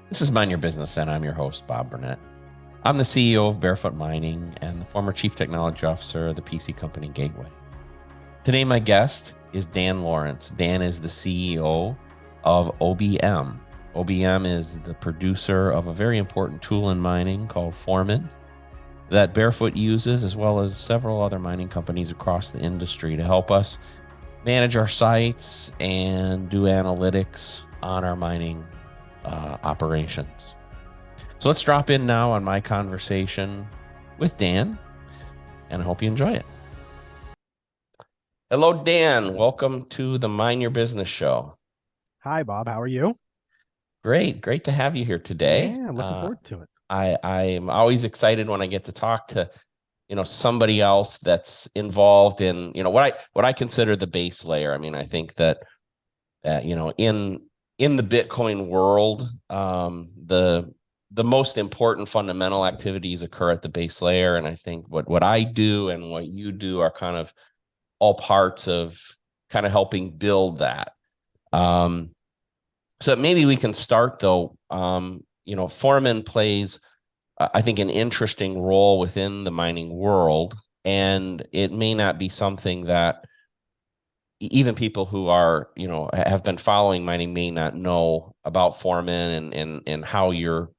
This is Mind Your Business, and I'm your host, Bob Burnett. I'm the CEO of Barefoot Mining and the former Chief Technology Officer of the PC company Gateway. Today, my guest is Dan Lawrence. Dan is the CEO of OBM. OBM is the producer of a very important tool in mining called Foreman that Barefoot uses, as well as several other mining companies across the industry to help us manage our sites and do analytics on our mining operations. So let's drop in now on my conversation with Dan, and I hope you enjoy it. Hello, Dan. Welcome to the Mind Your Business show. Hi, Bob. How are you? Great to have you here today. Yeah, looking forward to it. I'm always excited when I get to talk to, somebody else that's involved in, what I consider the base layer. I mean, I think that, in the Bitcoin world, the most important fundamental activities occur at the base layer, and I think what I do and what you do are kind of all parts of kind of helping build that. So maybe we can start though. Foreman plays, I think, an interesting role within the mining world, and it may not be something that even people who are, have been following mining may not know about Foreman and how your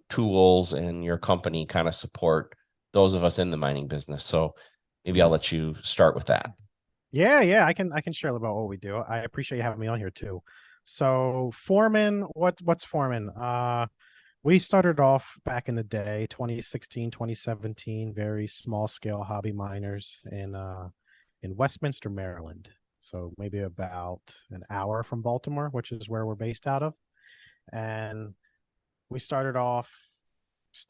tools and your company kind of support those of us in the mining business. So maybe I'll let you start with that. Yeah. I can share a little about what we do. I appreciate you having me on here too. So Foreman, what's Foreman? We started off back in the day, 2016, 2017, very small scale hobby miners in Westminster, Maryland. So maybe about an hour from Baltimore, which is where we're based out of. And we started off,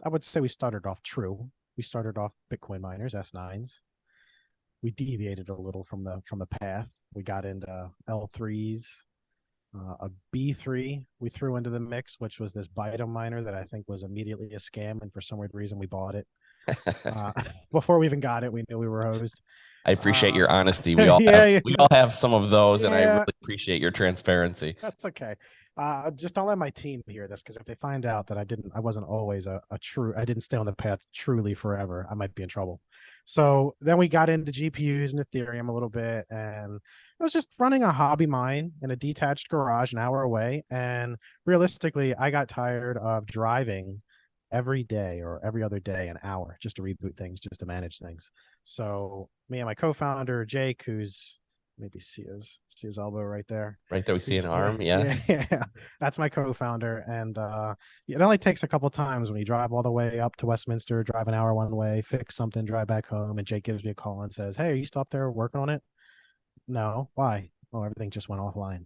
I would say we started off true. We started off Bitcoin miners, S9s. We deviated a little from the path. We got into L3s, a B3 we threw into the mix, which was this Bito miner that I think was immediately a scam, and for some weird reason we bought it. Uh, Before we even got it, we knew we were hosed. I appreciate Uh, your honesty. yeah, We all have some of those, and I really yeah, appreciate your transparency. that's okay. Just don't let my team hear this, because if they find out that I wasn't always a true, I didn't stay on the path truly forever, I might be in trouble. So then we got into GPUs and Ethereum a little bit, and it was just running a hobby mine in a detached garage an hour away. And realistically, I got tired of driving every day or every other day an hour just to reboot things, just to manage things. So me and my co-founder Jake, who's maybe see his elbow right there. Right there, we see an He's yeah, arm. yeah, Yes. yeah. That's my co-founder, and it only takes a couple times when you drive all the way up to Westminster, drive an hour one way, fix something, drive back home, and Jake gives me a call and says, "Hey, are you still up there working on it?" No, why? Oh, everything just went offline.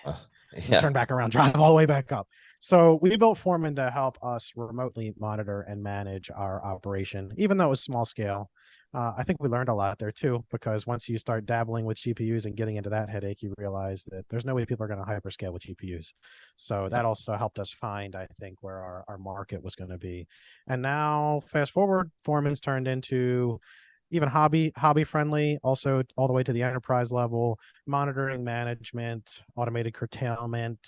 Uh, So yeah. turn back around, drive all the way back up. So we built Foreman to help us remotely monitor and manage our operation, even though it was small scale. I think we learned a lot there too, because once you start dabbling with GPUs and getting into that headache, you realize that there's no way people are going to hyperscale with GPUs. So Yep. that also helped us find, I think, where our market was going to be. And now, fast forward, Foreman's turned into even hobby friendly, also all the way to the enterprise level, monitoring management, automated curtailment,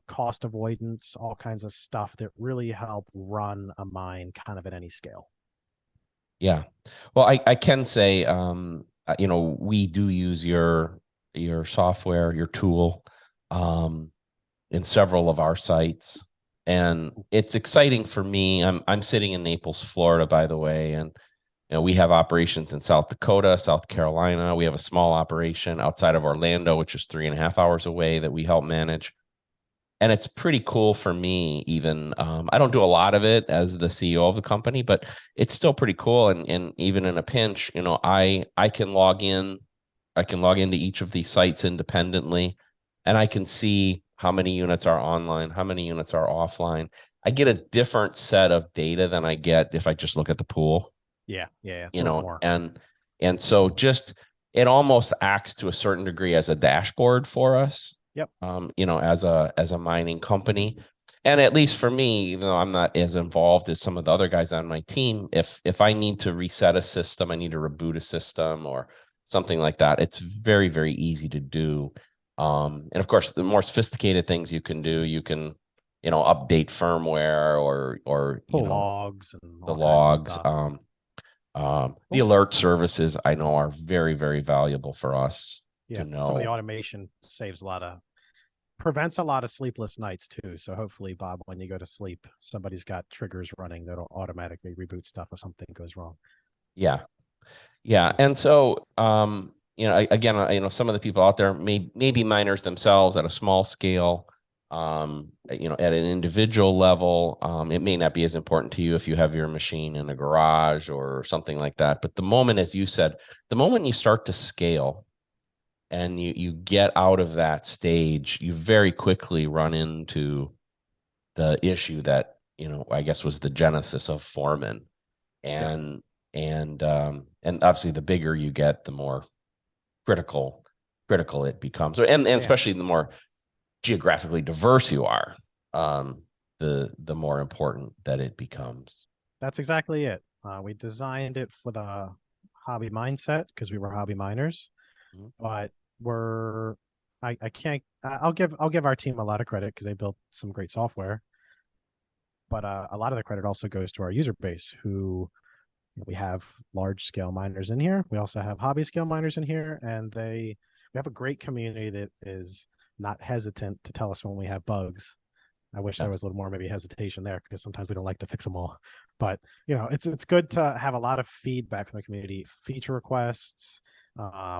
cost avoidance, all kinds of stuff that really help run a mine kind of at any scale. Yeah. Well, I can say, we do use your software, your tool, um, in several of our sites, and it's exciting for me. I'm sitting in Naples, Florida, by the way, and we have operations in South Dakota, South Carolina. We have a small operation outside of Orlando, which is 3.5 hours away, that we help manage. And it's pretty cool for me. Even I don't do a lot of it as the CEO of the company, but it's still pretty cool. And even in a pinch, I can log in. I can log into each of these sites independently, and I can see how many units are online, how many units are offline. I get a different set of data than I get if I just look at the pool. Yeah, it's worth more. And so just it almost acts to a certain degree as a dashboard for us, Yep. as a mining company. And at least for me, even though I'm not as involved as some of the other guys on my team, if I need to reset a system, I need to reboot a system or something like that, it's very, very easy to do. And of course, the more sophisticated things you can do, you can update firmware or Pull logs and the all kinds of logs. stuff. The Well, alert services I know are very, very valuable for us to yeah, some of the know. automation saves a lot of prevents a lot of sleepless nights too. So hopefully, Bob, when you go to sleep, somebody's got triggers running that'll automatically reboot stuff if something goes wrong. Yeah. Yeah. And so, again, some of the people out there maybe miners themselves at a small scale, at an individual level. It may not be as important to you if you have your machine in a garage or something like that. But the moment, as you said, the moment you start to scale and you get out of that stage, you very quickly run into the issue that, I guess was the genesis of Foreman. Yeah. And obviously the bigger you get, the more critical it becomes. And Yeah. especially the more geographically diverse you are, the more important that it becomes. That's exactly it. We designed it for the hobby mindset because we were hobby miners, Mhm. but we're I can't I'll give our team a lot of credit because they built some great software, but a lot of the credit also goes to our user base who we have large scale miners in here. We also have hobby scale miners in here, and we have a great community that is not hesitant to tell us when we have bugs. I wish Yeah. there was a little more maybe hesitation there because sometimes we don't like to fix them all. But it's good to have a lot of feedback from the community, feature requests,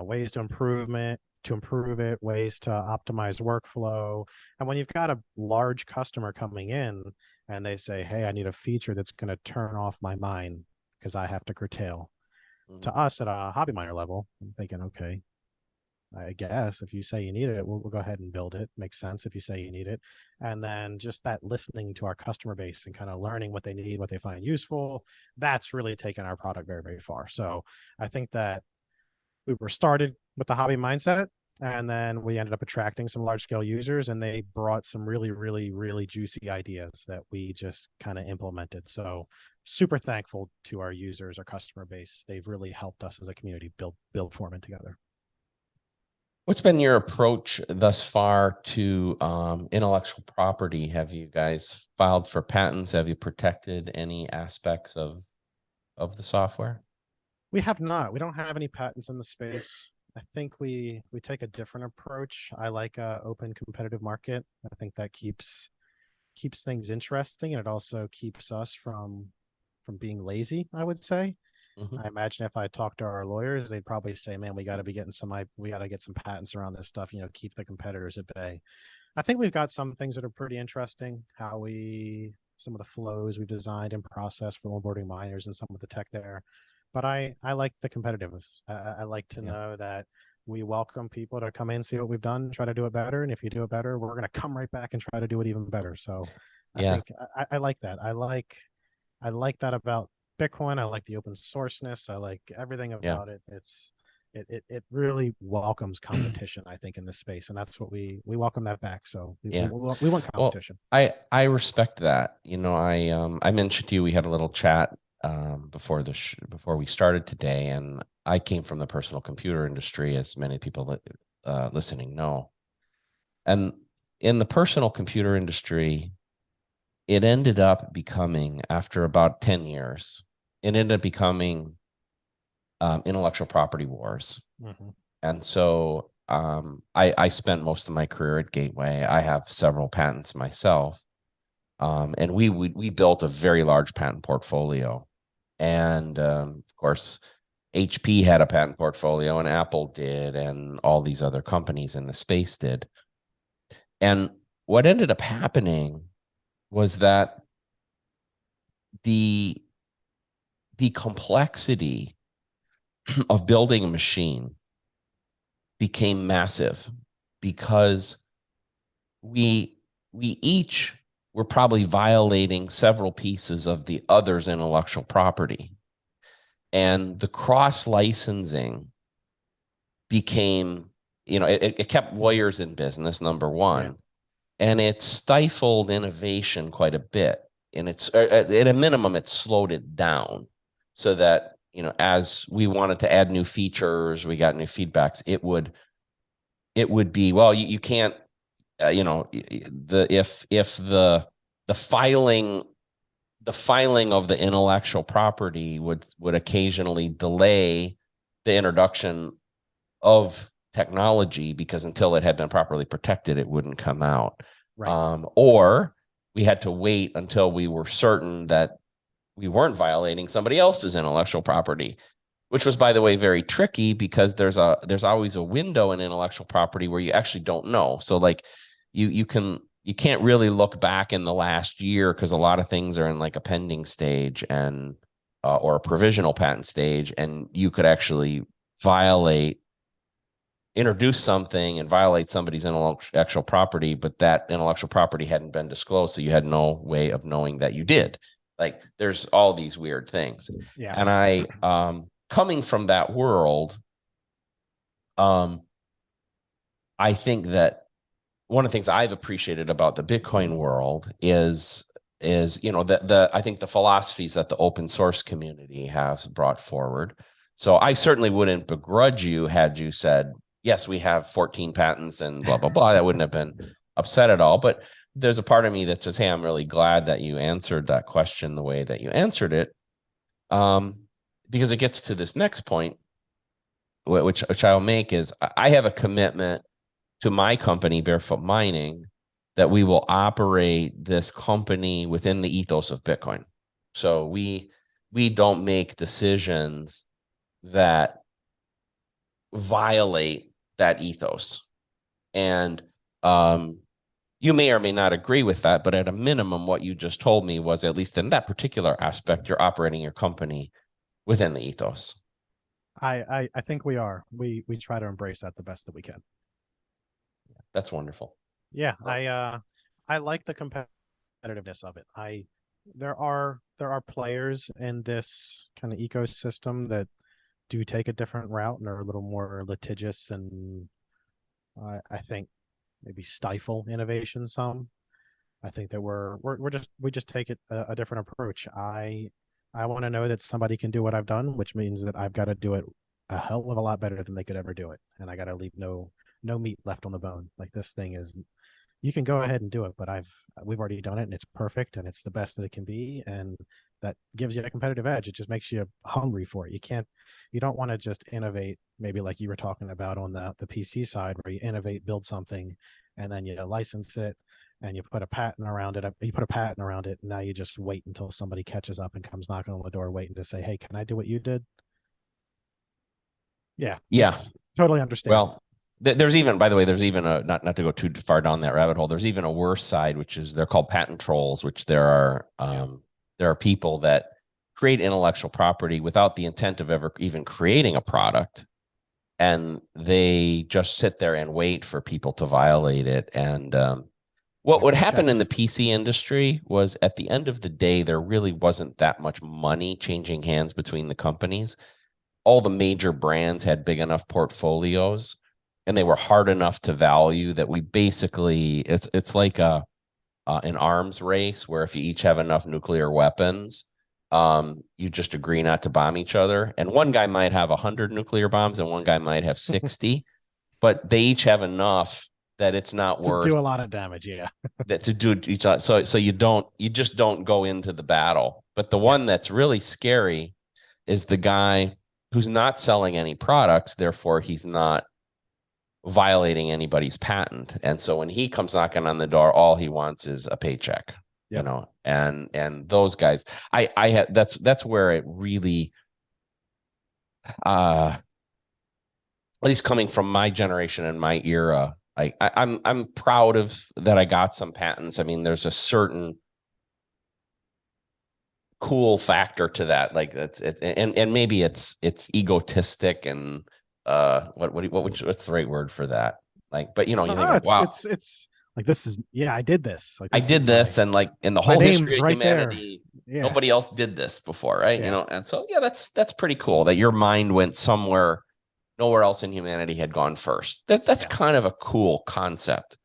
ways to improve it, ways to optimize workflow. And when you've got a large customer coming in and they say, "Hey, I need a feature that's going to turn off my mine because I have to curtail." To Mhm. us at a hobby miner level, I'm thinking, okay, I guess if you say you need it, we'll go ahead and build it. Makes sense if you say you need it. And then just that listening to our customer base and kind of learning what they need, what they find useful, that's really taken our product very, very far. So I think that we were started with the hobby mindset and then we ended up attracting some large scale users and they brought some really, really, really juicy ideas that we just kind of implemented. So super thankful to our users, our customer base. They've really helped us as a community build Foreman together. What's been your approach thus far to intellectual property? Have you guys filed for patents? Have you protected any aspects of the software? We have not. We don't have any patents in the space. I think we take a different approach. I like a open competitive market. I think that keeps things interesting and it also keeps us from being lazy, I would say. Hmm. I imagine if I talked to our lawyers, they'd probably say, "Man, we got to be getting we got to get some patents around this stuff, keep the competitors at bay." I think we've got some things that are pretty interesting. Some of the flows we've designed and processed for onboarding miners and some of the tech there. But I like the competitiveness. I like to Yeah. know that we welcome people to come in, see what we've done, try to do it better. And if you do it better, we're going to come right back and try to do it even better. So I Yeah. think I like that. I like that about Bitcoin. I like the open sourceness. I like everything Yeah. about it. It really welcomes competition, I think, in this space, and that's what we welcome that back. So Yeah. we want Well, competition. I respect that. I mentioned to you we had a little chat before we started today, and I came from the personal computer industry, as many people listening know. And in the personal computer industry, it ended up becoming, after about 10 years, it ended up becoming intellectual property wars. Hmm. And so I spent most of my career at Gateway. I have several patents myself. And we built a very large patent portfolio. And of course, HP had a patent portfolio, and Apple did, and all these other companies in the space did. And what ended up happening was that the the complexity of building a machine became massive because we we each were probably violating several pieces of the other's intellectual property, and the cross licensing became, it kept lawyers in business, number Yeah, one, and it stifled innovation quite a bit. And at a minimum, it slowed it down so that, as we wanted to add new features, we got new feedbacks, it would be, well, you can't, the if the filing of the intellectual property would occasionally delay the introduction of technology, because until it had been properly protected, it wouldn't come out. Right. Or we had to wait until we were certain that we weren't violating somebody else's intellectual property, which was, by the way, very tricky, because there's always a window in intellectual property where you actually don't know. So like you can't really look back in the last year, because a lot of things are in like a pending stage and or a provisional patent stage, and you could actually introduce something and violate somebody's intellectual property, but that intellectual property hadn't been disclosed, so you had no way of knowing that you did. Like, there's all these weird things. Yeah. And I, coming from that world, I think that one of the things I've appreciated about the Bitcoin world is I think the philosophies that the open source community has brought forward. So I certainly wouldn't begrudge you had you said, yes, we have 14 patents and blah, blah, blah. That wouldn't have been upset at all. But there's a part of me that says, hey, I'm really glad that you answered that question the way that you answered it. Because it gets to this next point, which I'll make, is I have a commitment to my company, Barefoot Mining, that we will operate this company within the ethos of Bitcoin. So we don't make decisions that violate that ethos. And you may or may not agree with that, but at a minimum, what you just told me was, at least in that particular aspect, you're operating your company within the ethos. I think we are. We try to embrace that the best that we can. That's wonderful. Yeah, I like the competitiveness of it. There are players in this kind of ecosystem that do take a different route and are a little more litigious, and I think maybe stifle innovation some. I think that we just take it a different approach. I want to know that somebody can do what I've done, which means that I've got to do it a hell of a lot better than they could ever do it, and I got to leave no meat left on the bone. Like, this thing is, you can go ahead and do it, but we've already done it, and it's perfect, and it's the best that it can be, and that gives you a competitive edge. It just makes you hungry for it. You don't want to just innovate, maybe like you were talking about on the PC side, where you innovate, build something, and then you license it, and you put a patent around it. And now you just wait until somebody catches up and comes knocking on the door, waiting to say, "Hey, can I do what you did?" Yeah, Yeah. it's totally understandable. Well, there's even, by the way, there's even a, not to go too far down that rabbit hole, there's even a worse side, which is they're called patent trolls, which there are people that create intellectual property without the intent of ever even creating a product, and they just sit there and wait for people to violate it. And what would happen in the PC industry was, at the end of the day, there really wasn't that much money changing hands between the companies. All the major brands had big enough portfolios, and they were hard enough to value, that we basically, it's like an arms race, where if you each have enough nuclear weapons, you just agree not to bomb each other. And one guy might have 100 nuclear bombs and one guy might have 60, but they each have enough that it's not to worth do a lot of damage. Yeah. that to do each other. So you just don't go into the battle. But the one that's really scary is the guy who's not selling any products, therefore he's not violating anybody's patent. And so when he comes knocking on the door, all he wants is a paycheck. And those guys, I had, that's where it really, at least coming from my generation and my era, I'm proud of that. I got some patents. I mean, there's a certain cool factor to that. Like, and maybe it's egotistic, and what's the right word for that? Like, but you think, like, wow, it's like, this is, I did this. Like, I did this, and like in the whole history of humanity, nobody else did this before, right? And so that's pretty cool that your mind went somewhere nowhere else in humanity had gone first. That's kind of a cool concept.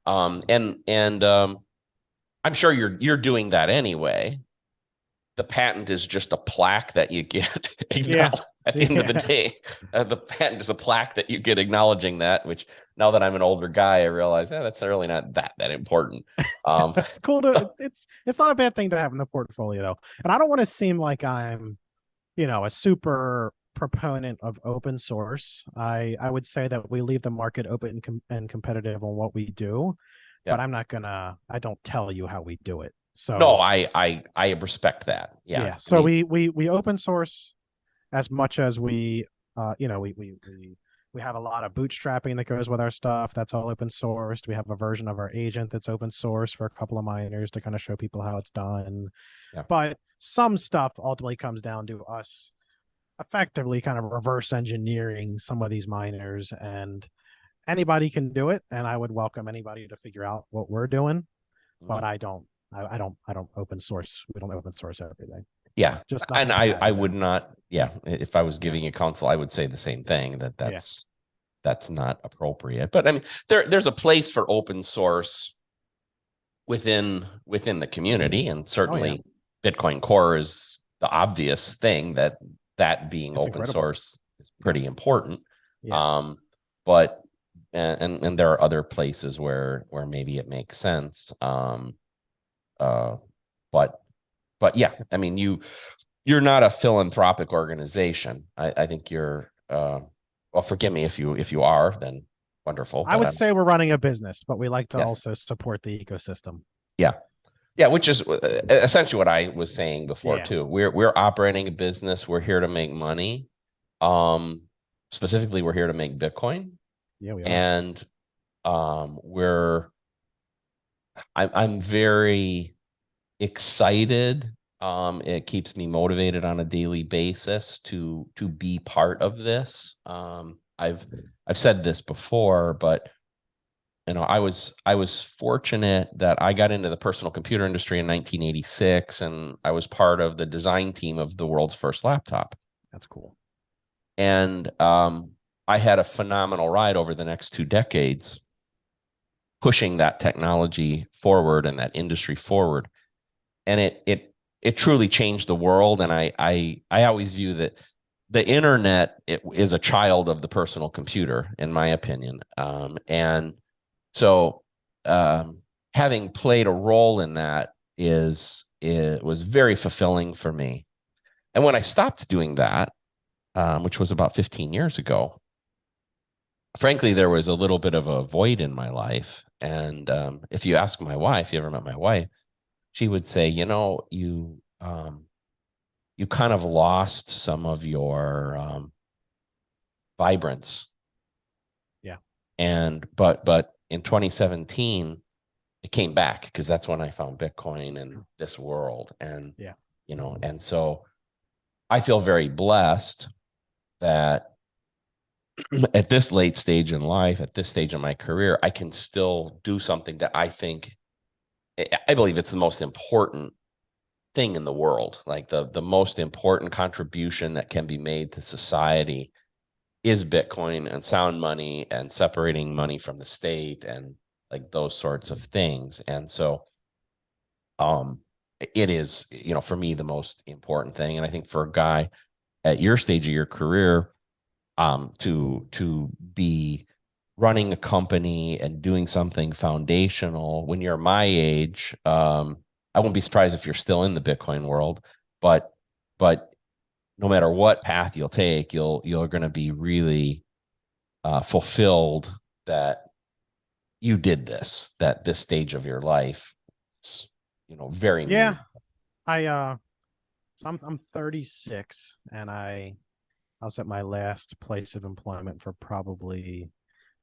And I'm sure you're doing that anyway. The patent is just a plaque that you get at the end of the Yeah. day, the patent is a plaque that you get acknowledging that, which now that I'm an older guy, I realize, that's really not that important. That's cool to it's not a bad thing to have in the portfolio though. And I don't want to seem like I'm, a super proponent of open source. I would say that we leave the market open and competitive on what we do, but yeah. I don't tell you how we do it. No, So I respect that. Yeah. yeah, I so mean, we open source as much as we we have a lot of bootstrapping that goes with our stuff. That's all open sourced. We have a version of our agent that's open source for a couple of miners to kind of show people how it's done. yeah. But some stuff ultimately comes down to us effectively kind of reverse engineering some of these miners, and anybody can do it. And I would welcome anybody to figure out what we're doing, Mhm. but I don't open source. We don't open source everything. Yeah. Just And nothing I competitive. would not, yeah, if I was giving you counsel, I would say the same thing, that Yeah. that's not appropriate. But I mean, there's a place for open source within the community, and Oh yeah. certainly Bitcoin Core is the obvious thing that being It's open incredible. source is Yeah. pretty important. Yeah. Um, but and there are other places where maybe it makes sense. Uh, but yeah, I mean, you're not a philanthropic organization. I think you're well, forgive me if you are, then wonderful. I But would I'm say we're running a business, but we like to yes. also support the ecosystem. Yeah. Yeah, which is essentially what I was saying before Yeah. too. We're operating a business. We're here to make money. Um, Specifically, we're here to make Bitcoin, Yeah, we are. and we're I'm very excited. It keeps me motivated on a daily basis to be part of this. I've said this before, but I was fortunate that I got into the personal computer industry in 1986, and I was part of the design team of the world's first laptop. That's cool. And I had a phenomenal ride over the next 2 decades, pushing that technology forward and that industry forward. And it truly changed the world. And I always view that the internet is a child of the personal computer, in my opinion. And so having played a role in that it was very fulfilling for me. And when I stopped doing that, which was about 15 years ago, frankly, there was a little bit of a void in my life. And if you ask my wife, you ever met my wife, she would say, you kind of lost some of your vibrance. Yeah. And but in 2017, it came back because that's when I found Bitcoin and this world. And Yeah. and so I feel very blessed that at this late stage in life, at this stage in my career, I can still do something that I believe it's the most important thing in the world. Like the most important contribution that can be made to society is Bitcoin and sound money and separating money from the state and like those sorts of things. And so um it is, for me, the most important thing. And I think for a guy at your stage of your career, to be running a company and doing something foundational when you're my age, I wouldn't be surprised if you're still in the Bitcoin world, but but no matter what path you'll take, you're going to be really fulfilled that you did this, that this stage of your life is, very Yeah. meaningful. I so I'm 36, and I was at my last place of employment for probably,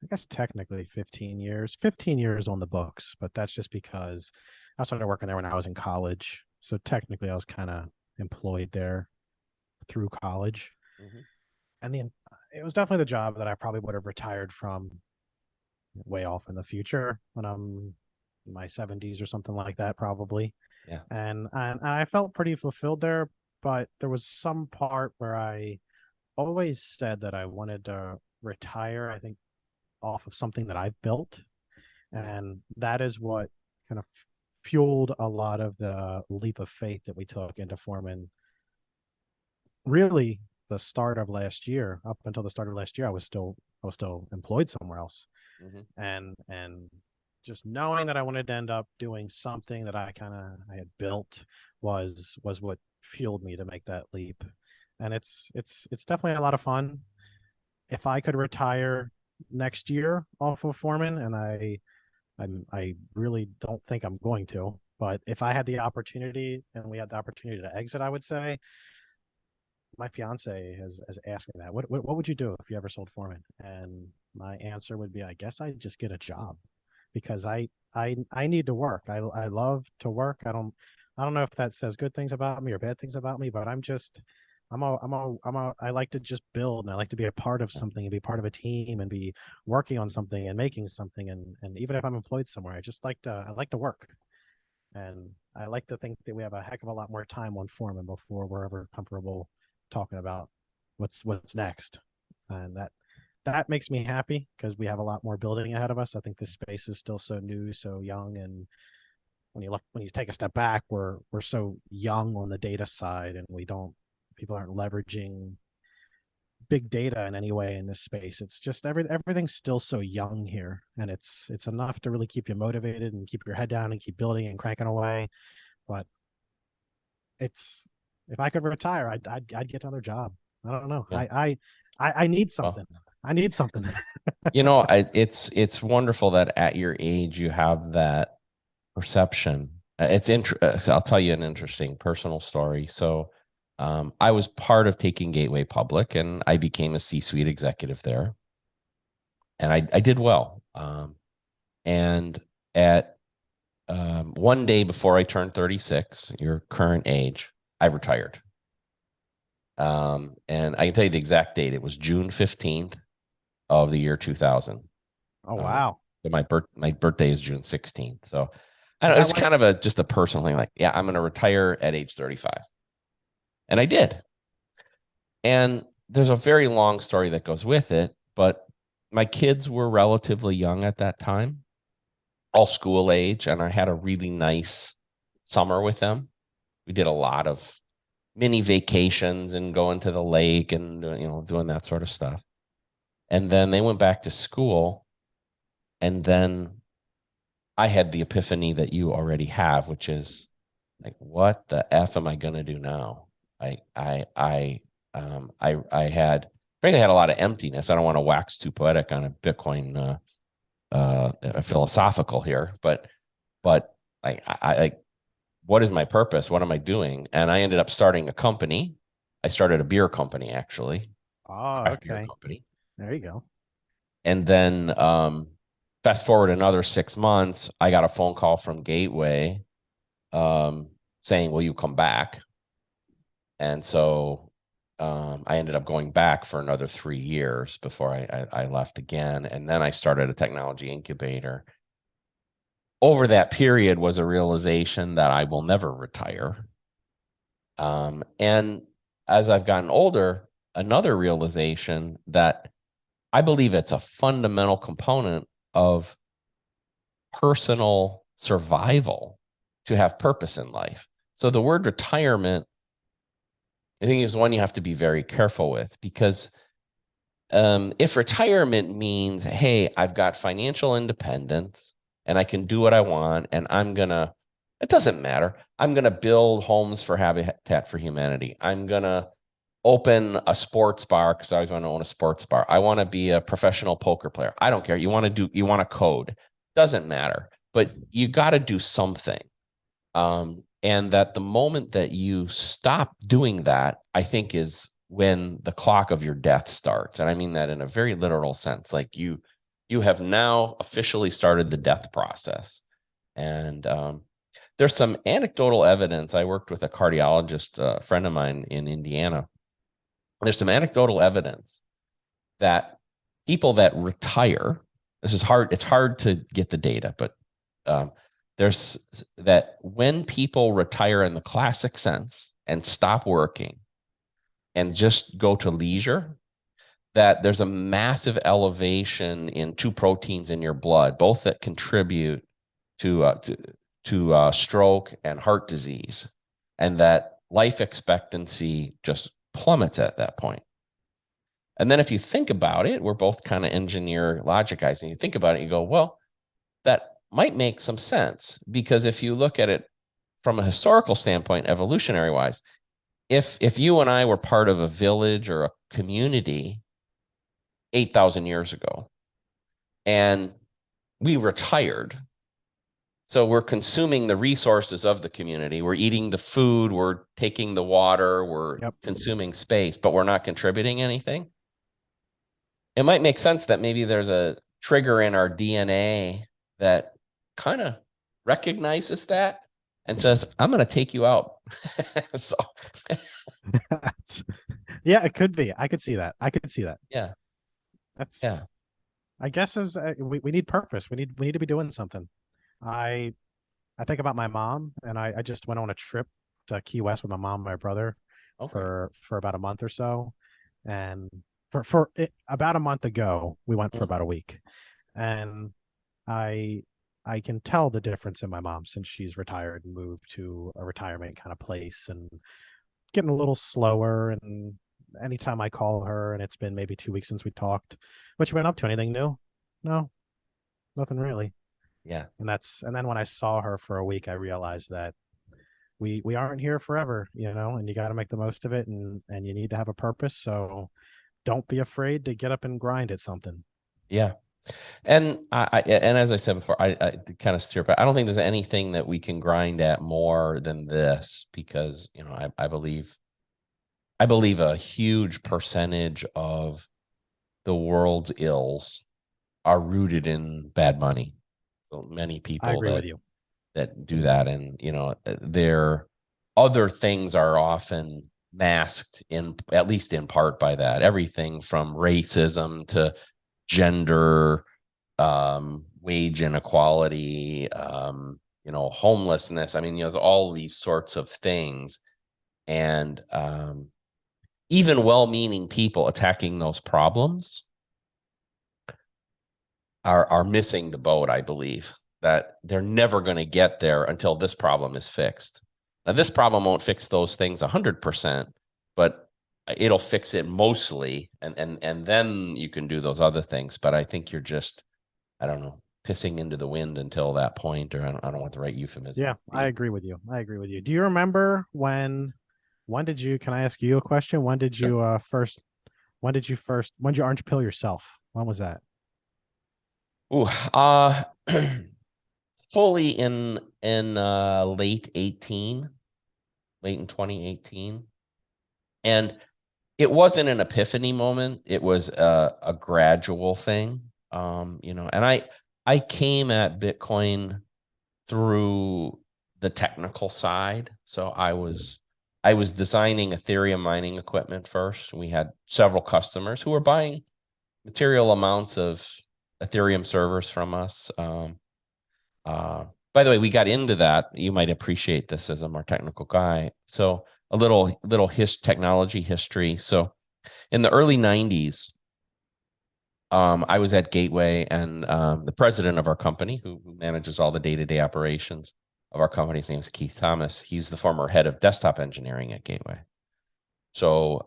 I guess technically 15 years. 15 years on the books, but that's just because I started working there when I was in college. So technically I was kind of employed there through college. Mm-hmm. And it was definitely the job that I probably would have retired from way off in the future when I'm in my 70s or something like that, probably. Yeah. And I felt pretty fulfilled there, but there was some part where I always said that I wanted to retire, I think, off of something that I've built. Mm-hmm. And that is what kind of fueled a lot of the leap of faith that we took into forming really the start of last year, up until the start of last year, I was still employed somewhere else, Hmm. and just knowing that I wanted to end up doing something that I had built was what fueled me to make that leap. And it's definitely a lot of fun. If I could retire next year off of foreman, and I really don't think I'm going to, but if I had the opportunity and we had the opportunity to exit, I would say my fiance has asked me that. What would you do if you ever sold foreman? And my answer would be, I guess I'd just get a job, because I need to work. I love to work. I don't know if that says good things about me or bad things about me, but I like to just build, and I like to be a part of something and be part of a team and be working on something and making something. And even if I'm employed somewhere, I like to work. And I like to think that we have a heck of a lot more time on foreman before we're ever comfortable talking about what's next. And that makes me happy, because we have a lot more building ahead of us. I think this space is still so new, so young, and when you take a step back, we're so young on the data side, and people aren't leveraging big data in any way in this space. It's just everything's still so young here, and it's enough to really keep you motivated and keep your head down and keep building and cranking away. But it's if I could retire, I'd get another job. I don't know. Yeah. I need Well, something. I need something. it's wonderful that at your age you have that perception. I'll tell you an interesting personal story. So, I was part of taking Gateway public, and I became a C-suite executive there, and I did well. And at one day before I turned 36, your current age, I retired. And I can tell you the exact date. It was June 15th of the year 2000. Oh Um, wow. so my birthday is June 16th. So I Is don't know, that it's like kind of just a personal thing. Like, yeah, I'm going to retire at age 35. And I did. And there's a very long story that goes with it, but my kids were relatively young at that time, all school age, and I had a really nice summer with them. We did a lot of mini vacations and going to the lake and doing that sort of stuff. And then they went back to school, and then I had the epiphany that you already have, which is like, what the F am I going to do now? I had, frankly, had a lot of emptiness. I don't want to wax too poetic on a Bitcoin philosophical here, but like, what is my purpose? What am I doing? And I ended up starting a company. I started a beer company, actually, oh craft beer okay. company. There you go. And then fast forward another 6 months, I got a phone call from Gateway saying, "Will you come back?" And so I ended up going back for another 3 years before I left again. And then I started a technology incubator. Over that period was a realization that I will never retire. And as I've gotten older, another realization that I believe it's a fundamental component of personal survival to have purpose in life. So the word retirement, I think, is one you have to be very careful with, because if retirement means, hey, I've got financial independence and I can do what I want, and it doesn't matter. I'm going to build homes for Habitat for Humanity. I'm going to open a sports bar because I always want to own a sports bar. I want to be a professional poker player. I don't care. You want to code. Doesn't matter. But you got to do something. And that the moment that you stop doing that, I think, is when the clock of your death starts. And I mean that in a very literal sense. Like, you have now officially started the death process. And there's some anecdotal evidence. I worked with a cardiologist, a friend of mine in Indiana. There's some anecdotal evidence that people that retire, this is hard, it's hard to get the data, but there's that when people retire in the classic sense and stop working and just go to leisure, that there's a massive elevation in two proteins in your blood, both that contribute to stroke and heart disease, and that life expectancy just plummets at that point. And then if you think about it, we're both kind of engineer logic guys, and you think about it, you go, well, that might make some sense, because if you look at it from a historical standpoint, evolutionary wise, if you and I were part of a village or a community 8,000 years ago and we retired, so we're consuming the resources of the community, we're eating the food, we're taking the water, we're Yep. consuming space, but we're not contributing anything. It might make sense that maybe there's a trigger in our DNA that kind of recognizes that and says, I'm going to take you out. So, Yeah, it could be. I could see that. I could see that. yeah, That's, yeah. I guess, as we need purpose. We need to be doing something. I I think about my mom, and I just went on a trip to Key West with my mom and my brother Okay. for about a month or so, and for it, about a month ago we went for Mm, about a week, and I I can tell the difference in my mom since she's retired and moved to a retirement kind of place, and getting a little slower. And anytime I call her, and it's been maybe 2 weeks since we talked, what you been up to? Anything new? No, nothing really. yeah, And then when I saw her for a week, I realized that we aren't here forever, and you got to make the most of it, and you need to have a purpose. So don't be afraid to get up and grind at something. yeah. And and as I said before, I kind of steer back. I don't think there's anything that we can grind at more than this, because I believe a huge percentage of the world's ills are rooted in bad money. So many I people agree with you. that do that, and their other things are often masked, in at least in part, by that. Everything from racism to gender, wage inequality, homelessness. I mean, all these sorts of things, and even well-meaning people attacking those problems are missing the boat. I believe that they're never going to get there until this problem is fixed. Now, this problem won't fix those things 100%, but it'll fix it mostly, and then you can do those other things. But I think you're just, I don't know, pissing into the wind until that point, or I don't know what the right euphemism Yeah, would I be. agree with you. I agree with you. Do you remember when did you, can I ask you a question? Sure. When did you orange pill yourself? When was that? Ooh, fully in late in 2018. And it wasn't an epiphany moment. It was a gradual thing. And I came at Bitcoin through the technical side. So I was designing Ethereum mining equipment first. We had several customers who were buying material amounts of Ethereum servers from us. Uh, by the way, we got into that. You might appreciate this as a more technical guy. So a little technology history. So in the early 90s, I was at Gateway, and the president of our company, who manages all the day-to-day operations of our company, his name is Keith Thomas. He's the former head of desktop engineering at Gateway. So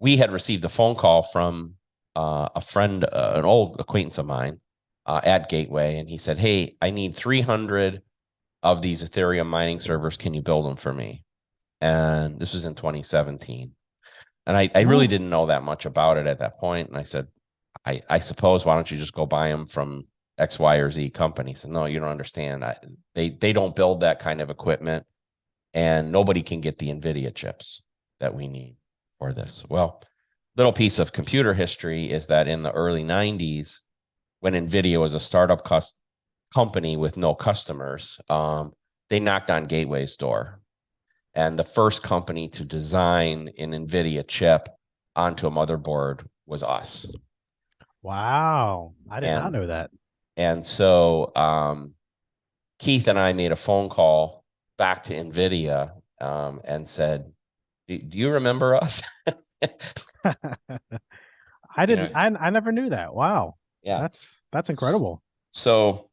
we had received a phone call from a friend, an old acquaintance of mine at Gateway, and he said, "Hey, I need 300 of these Ethereum mining servers. Can you build them for me?" And this was in 2017. And I really Oh, didn't know that much about it at that point. And I said, I suppose, why don't you just go buy them from X, Y, or Z company? He said, no, you don't understand. They don't build that kind of equipment, and nobody can get the NVIDIA chips that we need for this. Well, little piece of computer history is that in the early 90s, when NVIDIA was a startup company with no customers, they knocked on Gateway's door. And the first company to design an NVIDIA chip onto a motherboard was us. wow. I did not And know that. so Keith and I made a phone call back to NVIDIA, and said, do you remember us? I you didn't know, I never knew that. Wow. yeah. That's incredible. So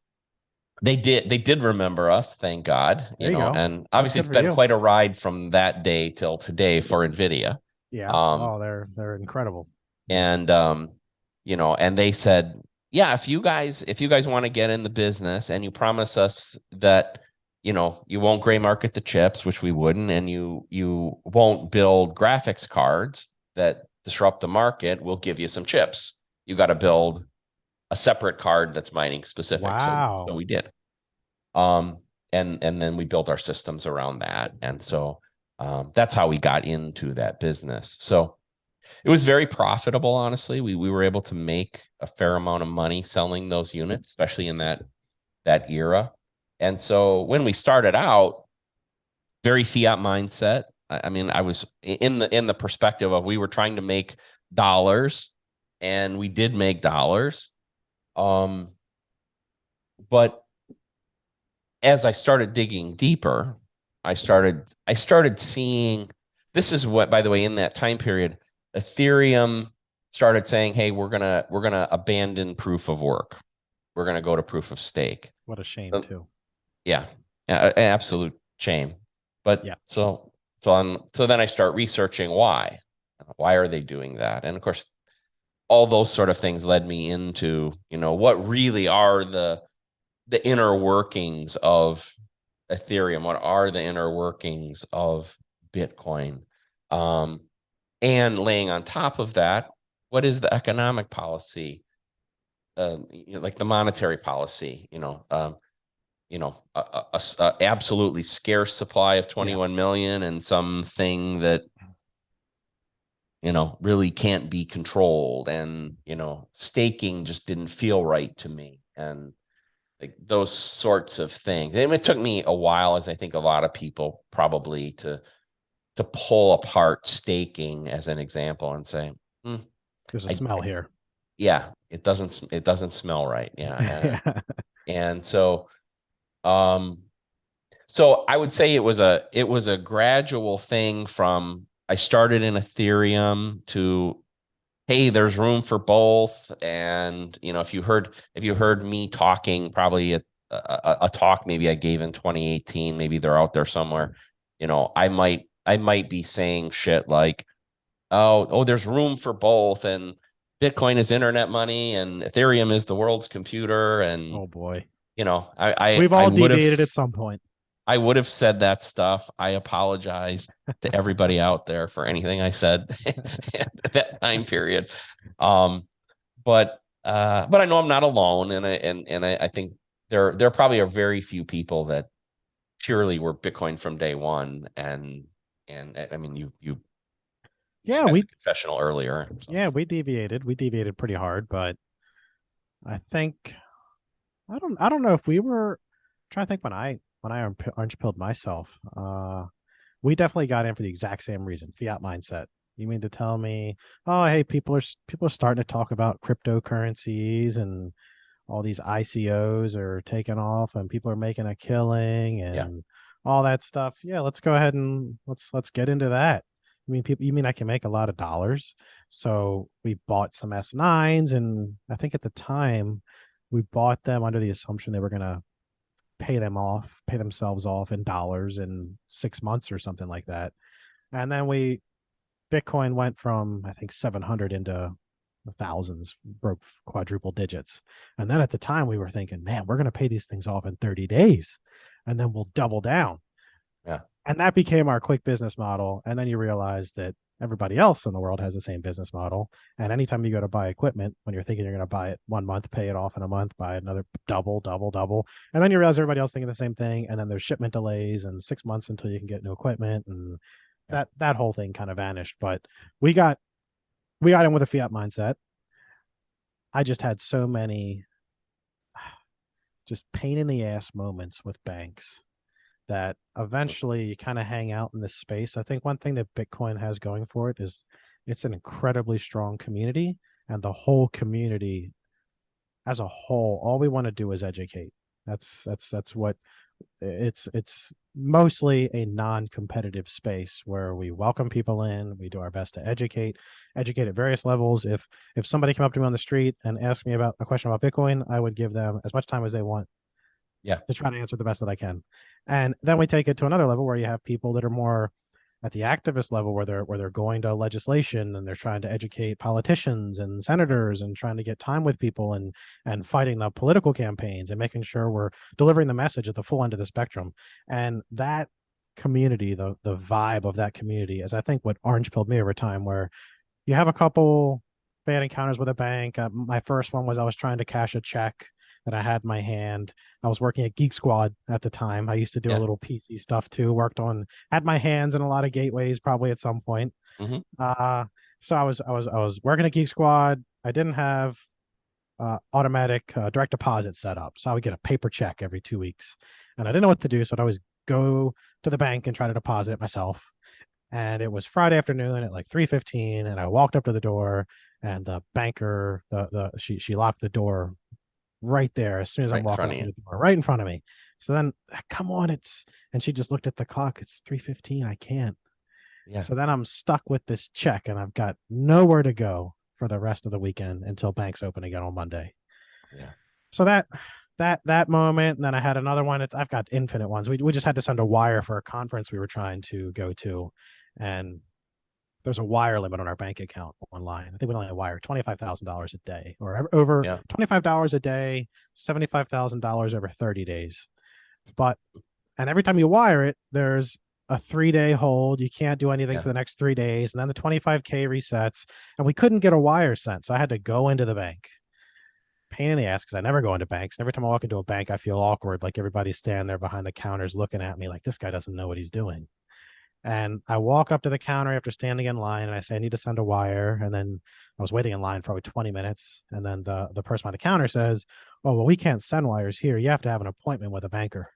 they did remember us, thank God, There you go. and That's obviously good it's for been you. quite a ride from that day till today for NVIDIA. Yeah. Um, Oh, they're incredible. Yeah. and and they said, yeah, if you guys want to get in the business and you promise us that you won't gray market the chips, which we wouldn't, and you won't build graphics cards that disrupt the market, we'll give you some chips. You got to build a separate card that's mining specific. So Wow. we did. Um, and then we built our systems around that. And so that's how we got into that business. So it was very profitable, honestly. We were able to make a fair amount of money selling those units, especially in that era. And so when we started out, very fiat mindset. I mean, I was in the perspective of we were trying to make dollars, and we did make dollars. Um, but as I started digging deeper, I started seeing this is what, by the way, in that time period, Ethereum started saying, "Hey, we're gonna abandon proof of work. We're gonna go to proof of stake." What a shame Uh, too. yeah, absolute shame. But Yeah. so then I start researching why. Why are they doing that? And of course, all those sort of things led me into what really are the inner workings of Ethereum? What are the inner workings of Bitcoin? Um, and laying on top of that, what is the economic policy? Like the monetary policy, a absolutely scarce supply of Yeah. 21 million and something that really can't be controlled. And staking just didn't feel right to me. And like those sorts of things. And it took me a while, as I think a lot of people probably, to pull apart staking as an example and say, hmm, There's a I, smell here. yeah, it doesn't smell right. Yeah. Yeah. And um, so I would say it was a gradual thing from I started in Ethereum to, hey, there's room for both. And if you heard me talking, probably a talk maybe I gave in 2018, maybe they're out there somewhere. I might be saying shit like, oh, there's room for both, and Bitcoin is internet money, and Ethereum is the world's computer, and Oh boy. I I We've I all would have deviated at some point. I would have said that stuff. I apologize to everybody out there for anything I said at that time period. Um, but I know I'm not alone, and I think there probably are very few people that purely were Bitcoin from day one. And I mean, you Yeah, said the we confessional earlier. So yeah, we deviated. We deviated pretty hard, but I think I don't know if we were trying to think when I orange pilled myself. We definitely got in for the exact same reason, fiat mindset. You mean to tell me, oh, hey, people are starting to talk about cryptocurrencies and all these ICOs are taking off and people are making a killing yeah, and all that stuff. Yeah, let's go ahead and let's get into that. You mean I can make a lot of dollars? So we bought some S9s, and I think at the time we bought them under the assumption they were gonna pay themselves off in dollars in 6 months or something like that. And then Bitcoin went from I think 700 into the thousands, broke quadruple digits. And then at the time we were thinking, man, we're going to pay these things off in 30 days and then we'll double down. yeah, And that became our quick business model. And then you realize that everybody else in the world has the same business model. And anytime you go to buy equipment, when you're thinking you're going to buy it 1 month, pay it off in a month, buy another double, double, double. And then you realize everybody else thinking the same thing. And then there's shipment delays and 6 months until you can get new equipment. And yeah, that whole thing kind of vanished. But we got we got in with a fiat mindset. I just had so many just pain in the ass moments with banks that eventually you kind of hang out in this space. I think one thing that Bitcoin has going for it is it's an incredibly strong community, and the whole community as a whole, all we want to do is educate. That's what it's mostly a non-competitive space where we welcome people in, we do our best to educate at various levels. If somebody came up to me on the street and asked me about a question about Bitcoin, I would give them as much time as they want yeah, to try to answer the best that I can. And then we take it to another level where you have people that are more at the activist level where they're going to legislation and they're trying to educate politicians and senators and trying to get time with people and fighting the political campaigns and making sure we're delivering the message at the full end of the spectrum. And that community, the vibe of that community is I think what orange pilled me over time, where you have a couple bad encounters with a bank. My first one was I was trying to cash a check that I had in my hand. I was working at Geek Squad at the time. I used to do a Yeah. little PC stuff too. Had my hands in a lot of gateways probably at some point. Hmm. Uh, so I was working at Geek Squad. I didn't have automatic direct deposit set up, so I would get a paper check every 2 weeks, and I didn't know what to do, so I'd always go to the bank and try to deposit it myself. And it was Friday afternoon at like 3:15, and I walked up to the door, and the banker, the she locked the door right there as soon as Right I'm in walking front up of to you. the door, right in front of me. So then, come on, and she just looked at the clock. It's 3:15. I can't. Yeah. So then I'm stuck with this check, and I've got nowhere to go for the rest of the weekend until banks open again on Monday. Yeah. So that moment, and then I had another one. I've got infinite ones. We just had to send a wire for a conference we were trying to go to, and there's a wire limit on our bank account online. I think we only wire $25,000 a day, or over Yeah. $25 a day, $75,000 over 30 days. But and every time you wire it, there's a 3-day hold. You can't do anything Yeah. for the next 3 days, and then the 25K resets. And we couldn't get a wire sent, so I had to go into the bank. Pain in the ass because I never go into banks. Every time I walk into a bank, I feel awkward, like everybody's standing there behind the counters looking at me like this guy doesn't know what he's doing. And I walk up to the counter after standing in line and I say, I need to send a wire. And then I was waiting in line for probably 20 minutes. And then the person on the counter says, oh, well, we can't send wires here. You have to have an appointment with a banker.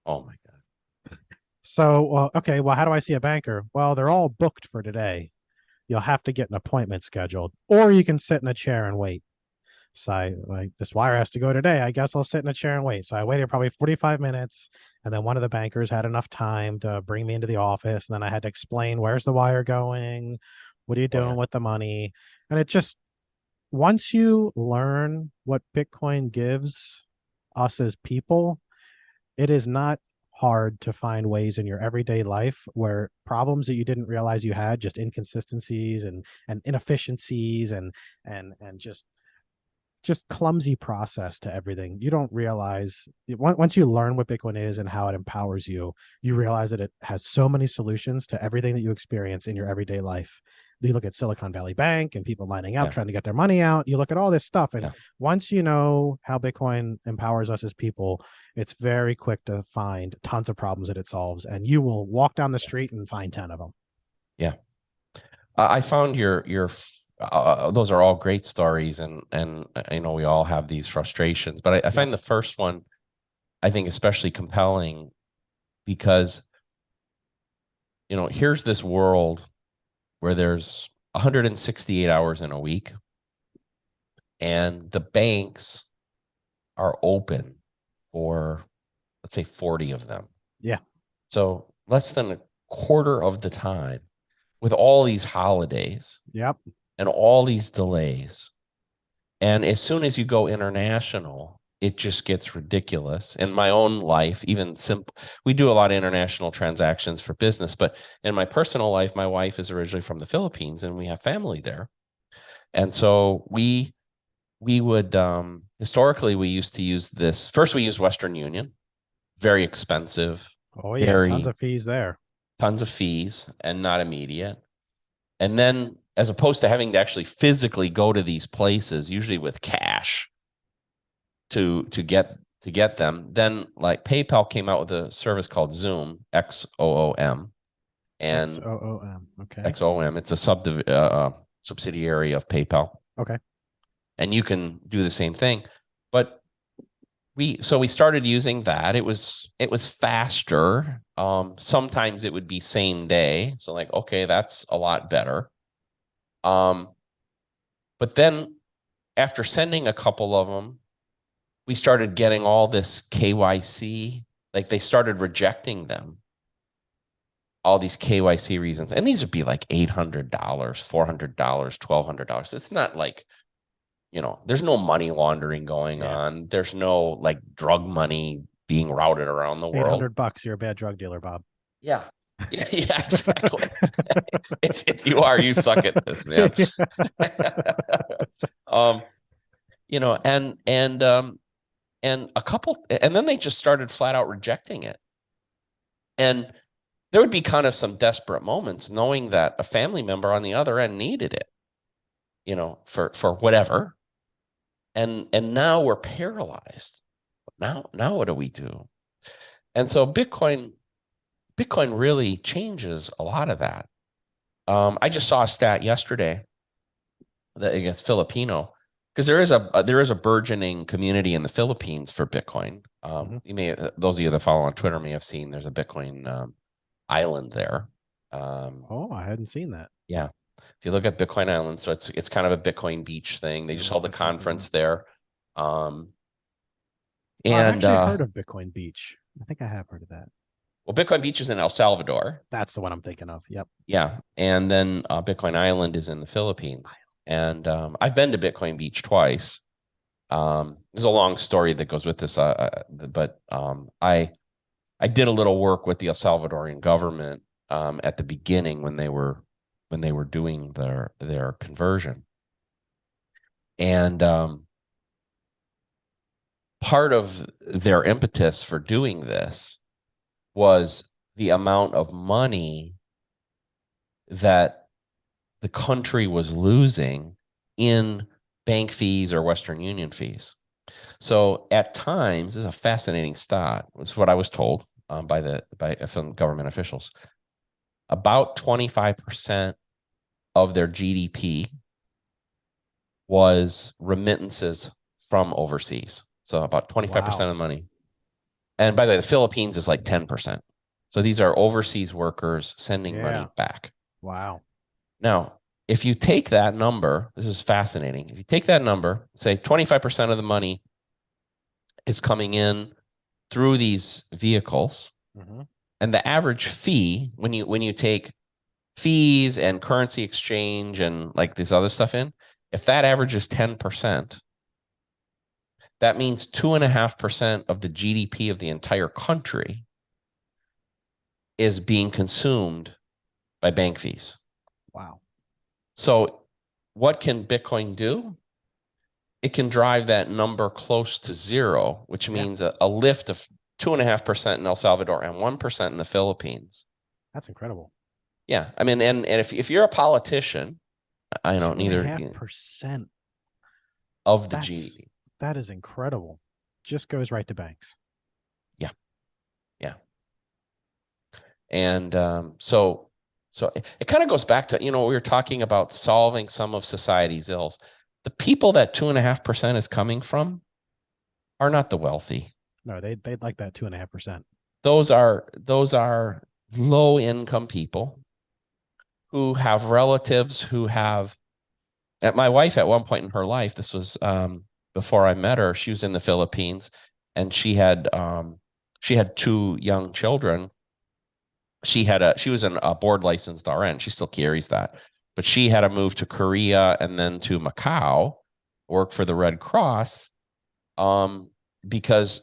Oh my God. So, well, okay, well, how do I see a banker? Well, they're all booked for today. You'll have to get an appointment scheduled, or you can sit in a chair and wait. So I like this wire has to go today. I guess I'll sit in a chair and wait. So I waited probably 45 minutes. And then one of the bankers had enough time to bring me into the office. And then I had to explain where's the wire going? What are you Oh yeah. doing with the money? And it just once you learn what Bitcoin gives us as people, it is not hard to find ways in your everyday life where problems that you didn't realize you had, just inconsistencies and inefficiencies and just clumsy process to everything. You don't realize once you learn what Bitcoin is and how it empowers you, you realize that it has so many solutions to everything that you experience in your everyday life. You look at Silicon Valley Bank and people lining up Yeah. trying to get their money out. You look at all this stuff. And Yeah. once you know how Bitcoin empowers us as people, it's very quick to find tons of problems that it solves. And you will walk down the Yeah. street and find 10 of them. Yeah. I found those are all great stories, and you know we all have these frustrations, but I Yep. find the first one I think especially compelling because you know here's this world where there's 168 hours in a week, and the banks are open for let's say 40 of them. Yeah. So less than a quarter of the time with all these holidays Yep. and all these delays. And as soon as you go international, it just gets ridiculous. In my own life, even simple, we do a lot of international transactions for business, but in my personal life, my wife is originally from the Philippines and we have family there. And so we would historically we used to use this. First we used Western Union, very expensive, Oh, yeah. Tons very of fees there. tons of fees and not immediate. And then as opposed to having to actually physically go to these places, usually with cash to get them, then like PayPal came out with a service called Zoom, XOOM, and XOOM. Okay. XOM. It's a subsidiary of PayPal, Okay. and you can do the same thing. But we started using that. It was faster. Sometimes it would be same day. So like, okay, that's a lot better. But then after sending a couple of them, we started getting all this KYC. Like they started rejecting them, all these KYC reasons. And these would be like $800, $400, $1,200. It's not like, you know, there's no money laundering going Yeah. on. There's no like drug money being routed around the world. $800. You're a bad drug dealer, Bob. Yeah. Yeah, exactly. You suck at this, man. um, and a couple, and then they just started flat out rejecting it. And there would be kind of some desperate moments knowing that a family member on the other end needed it, for whatever. And now we're paralyzed. Now what do we do? And so Bitcoin really changes a lot of that. I just saw a stat yesterday that against Filipino, because there is a burgeoning community in the Philippines for Bitcoin. You may those of you that follow on Twitter may have seen there's a Bitcoin island there. Oh, I hadn't seen that. Yeah, if you look at Bitcoin Island, so it's kind of a Bitcoin beach thing. They just held a conference there. I've And actually heard of Bitcoin Beach. I think I have heard of that. Well, Bitcoin Beach is in El Salvador. That's the one I'm thinking of. Yep. Yeah, and then Bitcoin Island is in the Philippines. And I've been to Bitcoin Beach twice. There's a long story that goes with this, but I did a little work with the El Salvadorian government at the beginning when they were doing their conversion, and part of their impetus for doing this was the amount of money that the country was losing in bank fees or Western Union fees. So at times, this is a fascinating stat. This is what I was told by some government officials. About 25% of their GDP was remittances from overseas. So about 25% of the money. And by the way, the Philippines is like 10%. So these are overseas workers sending money back. Wow. Now, if you take that number, this is fascinating. If you take that number, say 25% of the money is coming in through these vehicles, and the average fee, when you take fees and currency exchange and like this other stuff in, if that average is 10%, that means 2.5% of the GDP of the entire country is being consumed by bank fees. Wow. So what can Bitcoin do? It can drive that number close to zero, which means a lift of 2.5% in El Salvador and 1% in the Philippines. That's incredible. Yeah. I mean, and if you're a politician, I don't neither 2.5% of the GDP. That is incredible. Just goes right to banks. Yeah. Yeah. And so it kind of goes back to, we were talking about solving some of society's ills. The people that 2.5% is coming from are not the wealthy. No, they'd like that 2.5%. Those are low income people who have relatives who have. My wife at one point in her life, this was before I met her, she was in the Philippines, and she had 2 young children. She was a board licensed RN. She still carries that, but she had to move to Korea and then to Macau, work for the Red Cross, because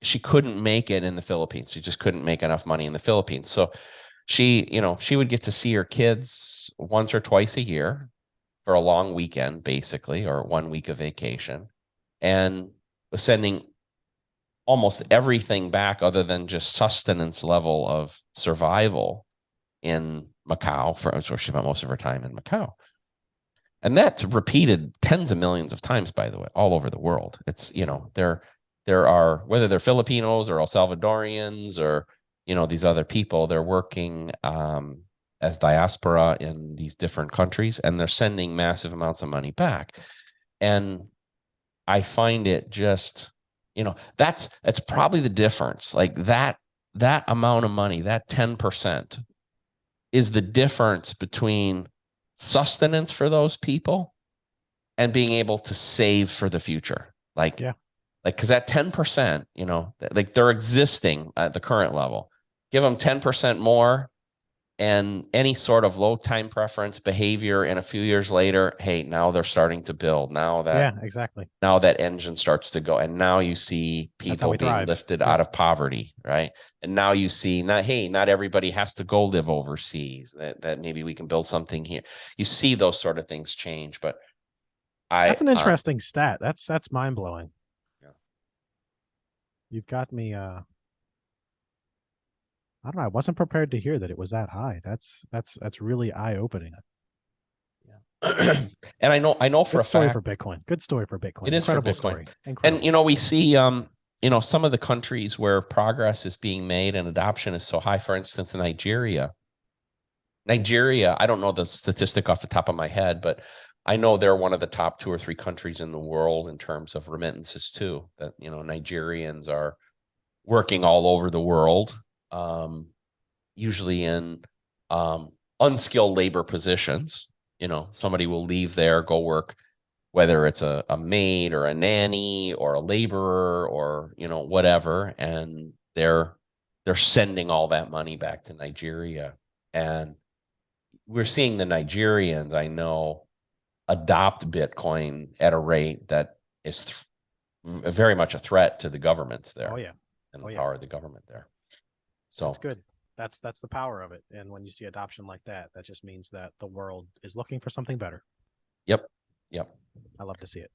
she couldn't make it in the Philippines. She just couldn't make enough money in the Philippines. So she would get to see her kids once or twice a year for a long weekend, basically, or 1 week of vacation, and was sending almost everything back other than just sustenance level of survival in Macau, so she spent most of her time in Macau. And that's repeated tens of millions of times, by the way, all over the world. It's, there are, whether they're Filipinos or El Salvadorians or, these other people, they're working as diaspora in these different countries, and they're sending massive amounts of money back. And I find it just, that's probably the difference. Like that amount of money, that 10% is the difference between sustenance for those people and being able to save for the future. Because that 10%, like they're existing at the current level, give them 10% more, and any sort of low time preference behavior, and a few years later, hey, now they're starting to build. Yeah, exactly. Now that engine starts to go, and now you see That's how people we being thrive. lifted Yep. out of poverty, right? And now you see, not, hey, not everybody has to go live overseas, that maybe we can build something here. You see those sort of things change. But That's I an interesting stat. That's mind blowing. yeah. You've got me I don't know. I wasn't prepared to hear that it was that high. That's really eye opening. Yeah. And I know for Good a story fact for Bitcoin. Good story for Bitcoin. it is for Incredible Bitcoin. story. And Incredible. we see some of the countries where progress is being made and adoption is so high. For instance, Nigeria, I don't know the statistic off the top of my head, but I know they're one of the top 2 or 3 countries in the world in terms of remittances too. That Nigerians are working all over the world, um, usually in unskilled labor positions. Somebody will leave there, go work, whether it's a maid or a nanny or a laborer or whatever, and they're sending all that money back to Nigeria. And we're seeing the Nigerians, I know, adopt Bitcoin at a rate that is very much a threat to the governments Oh there yeah. and Oh the yeah. power of the government there. That's So, good. That's the power of it. And when you see adoption like that, that just means that the world is looking for something better. yep, yep, I love to see it.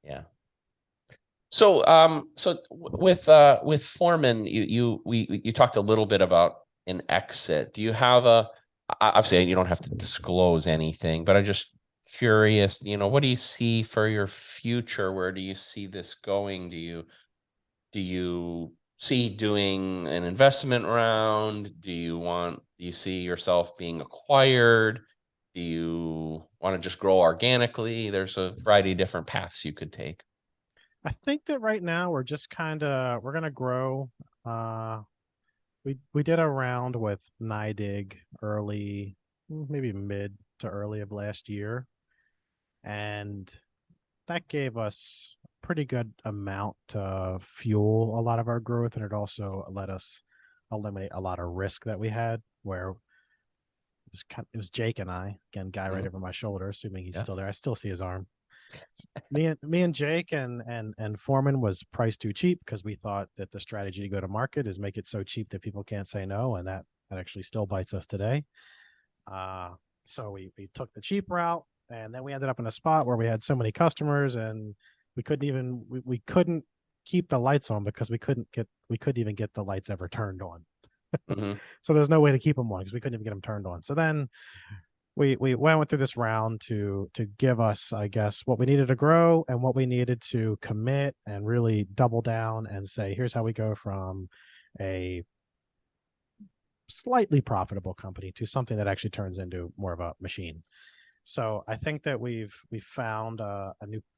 yeah. So with Foreman, you talked a little bit about an exit. Do you have obviously you don't have to disclose anything, but I'm just curious, what do you see for your future? Where do you see this going? Do you see doing an investment round? Do you see yourself being acquired? Do you want to just grow organically? There's a variety of different paths you could take. I think that right now we're gonna grow. Uh we did a round with NIDIG early, maybe mid to early of last year, and that gave us a pretty good amount to fuel a lot of our growth, and it also let us eliminate a lot of risk that we had. Where it was Jake and I, again, guy right Mhm. over my shoulder, assuming he's Yeah. still there. I still see his arm. Me and Jake and Foreman was priced too cheap because we thought that the strategy to go to market is make it so cheap that people can't say no, and that actually still bites us today. Uh, so we took the cheap route, and then we ended up in a spot where we had so many customers, and we couldn't keep the lights on because we couldn't even get the lights ever turned on. Hmm. So there's no way to keep them on because we couldn't even get them turned on. So then we went through this round to give us, I guess, what we needed to grow and what we needed to commit and really double down and say, here's how we go from a slightly profitable company to something that actually turns into more of a machine. So I think that we've found a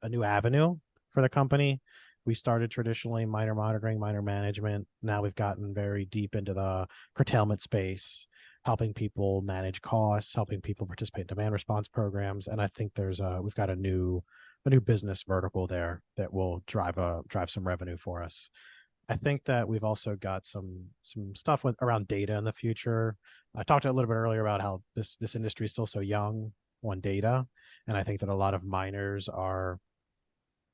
new avenue for the company. We started traditionally miner monitoring, miner management. Now we've gotten very deep into the curtailment space, helping people manage costs, helping people participate in demand response programs. And I think we've got a new business vertical there that will drive some revenue for us. I think that we've also got some stuff around data in the future. I talked a little bit earlier about how this industry is still so young on data, and I think that a lot of miners are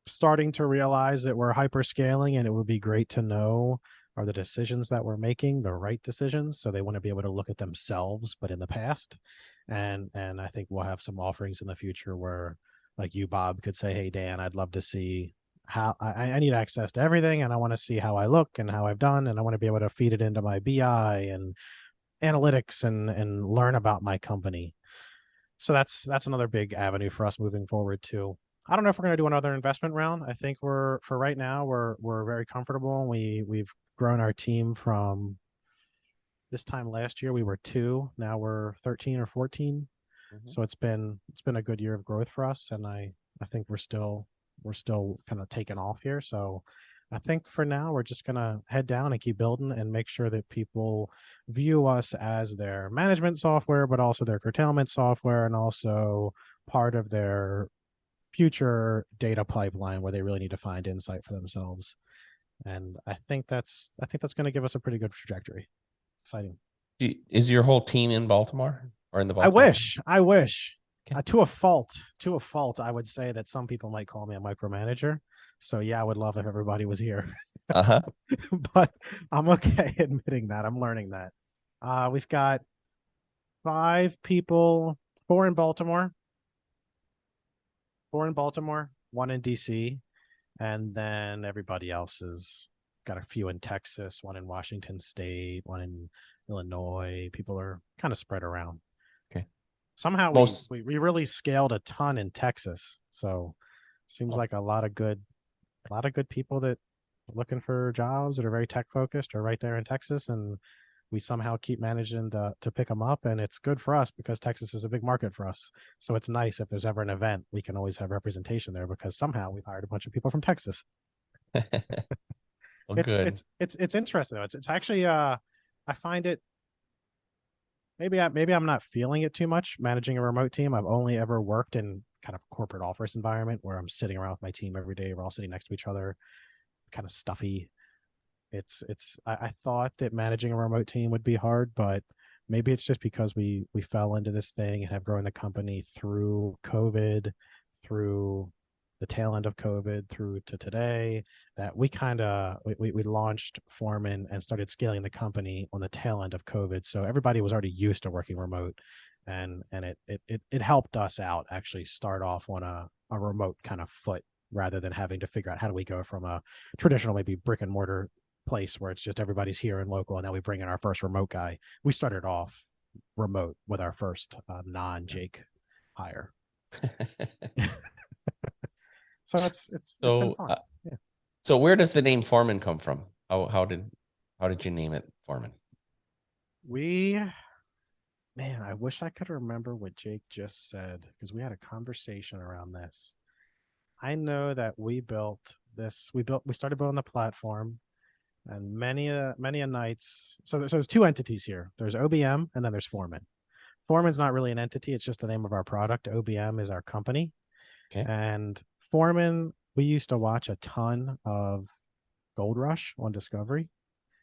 starting to realize that we're hyper scaling, and it would be great to know, are the decisions that we're making the right decisions, so they want to be able to look at themselves but in the past. And I think we'll have some offerings in the future where, like, you, Bob, could say, hey Dan, I'd love to see how I need access to everything, and I want to see how I look and how I've done, and I want to be able to feed it into my BI and analytics and learn about my company. So that's another big avenue for us moving forward too. I don't know if we're going to do another investment round. I think for right now we're very comfortable. We've grown our team from this time last year we were 2, now we're 13 or 14. Hmm. So it's been a good year of growth for us, and I think we're still kind of taking off here. So I think for now we're just gonna head down and keep building and make sure that people view us as their management software, but also their curtailment software, and also part of their future data pipeline where they really need to find insight for themselves. And I think that's going to give us a pretty good trajectory. Exciting. Is your whole team in Baltimore or in the I Baltimore? wish, I wish. Okay. To a fault, I would say that some people might call me a micromanager. So yeah, I would love if everybody was here, Uh-huh. but I'm okay admitting that. I'm learning that. We've got 5 people, four in Baltimore, four in Baltimore, one in DC, and then everybody else is got a few in Texas, one in Washington State, one in Illinois. People are kind of spread around. Okay. Somehow Most we really scaled a ton in Texas. So seems oh, like a lot of good people that are looking for jobs that are very tech focused are right there in Texas, and we somehow keep managing to pick them up, and it's good for us because Texas is a big market for us. So it's nice if there's ever an event, we can always have representation there because somehow we've hired a bunch of people from Texas. well, It's good. it's it's it's interesting though. It's actually I find it maybe I'm not feeling it too much managing a remote team. I've only ever worked in kind of corporate office environment where I'm sitting around with my team every day. We're all sitting next to each other, kind of stuffy. I thought that managing a remote team would be hard, but maybe it's just because we fell into this thing and have grown the company through COVID, through the tail end of COVID through to today, that we kind of we launched Foreman and started scaling the company on the tail end of COVID. So everybody was already used to working remote, and it helped us out actually start off on a remote kind of foot rather than having to figure out how do we go from a traditional maybe brick and mortar place where it's just everybody's here and local, and now we bring in our first remote guy. We started off remote with our first non-Jake hire. So it's been So, fun. Yeah. so where does the name Foreman come from? How did you name it Foreman? We Man, I wish I could remember what Jake just said because we had a conversation around this. I know that we started building the platform, and many a nights. So there's 2 entities here. There's OBM and then there's Foreman. Foreman's not really an entity, it's just the name of our product. OBM is our company. Okay. And Foreman, we used to watch a ton of Gold Rush on Discovery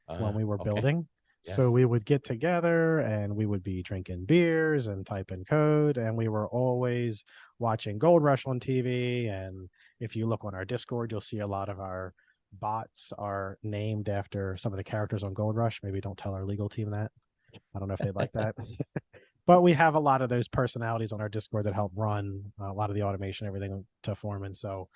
when we were Okay. building. So Yes. we would get together and we would be drinking beers and typing code. And we were always watching Gold Rush on TV. And if you look on our Discord, you'll see a lot of our bots are named after some of the characters on Gold Rush. Maybe don't tell our legal team that. I don't know if they'd like that. But we have a lot of those personalities on our Discord that help run a lot of the automation, everything to Foreman. So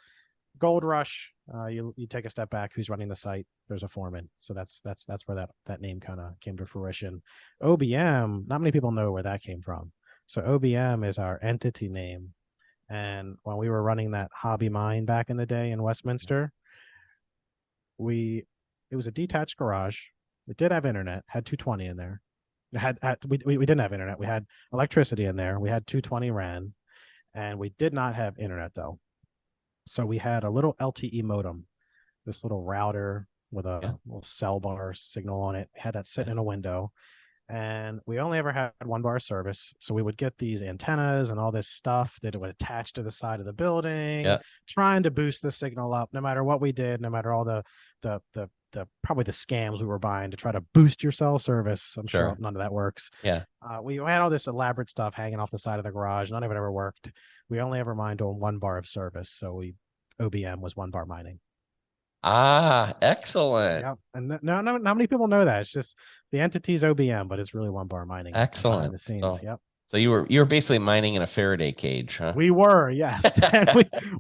Gold Rush, you take a step back. Who's running the site? There's a Foreman. So that's where that name kind of came to fruition. OBM, not many people know where that came from. So OBM is our entity name. And when we were running that hobby mine back in the day in Westminster, we it was a detached garage. It did have internet, had 220 in there. We didn't have internet. We had electricity in there. We had 220 ran, and we did not have internet though. So we had a little LTE modem, this little router with Yeah. a little cell bar signal on it. We had that sitting Yes. in a window, and we only ever had 1 bar service. So we would get these antennas and all this stuff that would attach to the side of the building, Yeah. trying to boost the signal up. No matter what we did, no matter all the probably the scams we were buying to try to boost your cell service. I'm sure Sure. none of that works. Yeah. We had all this elaborate stuff hanging off the side of the garage. None of it ever worked. We only ever mined on 1 bar of service. So OBM was 1 bar mining. Excellent. Yep. And no, not many people know that. It's just the entity's OBM, but it's really 1 bar mining behind the Excellent. scenes. So, Yep. so you were basically mining in a Faraday cage, huh? We were, yes. And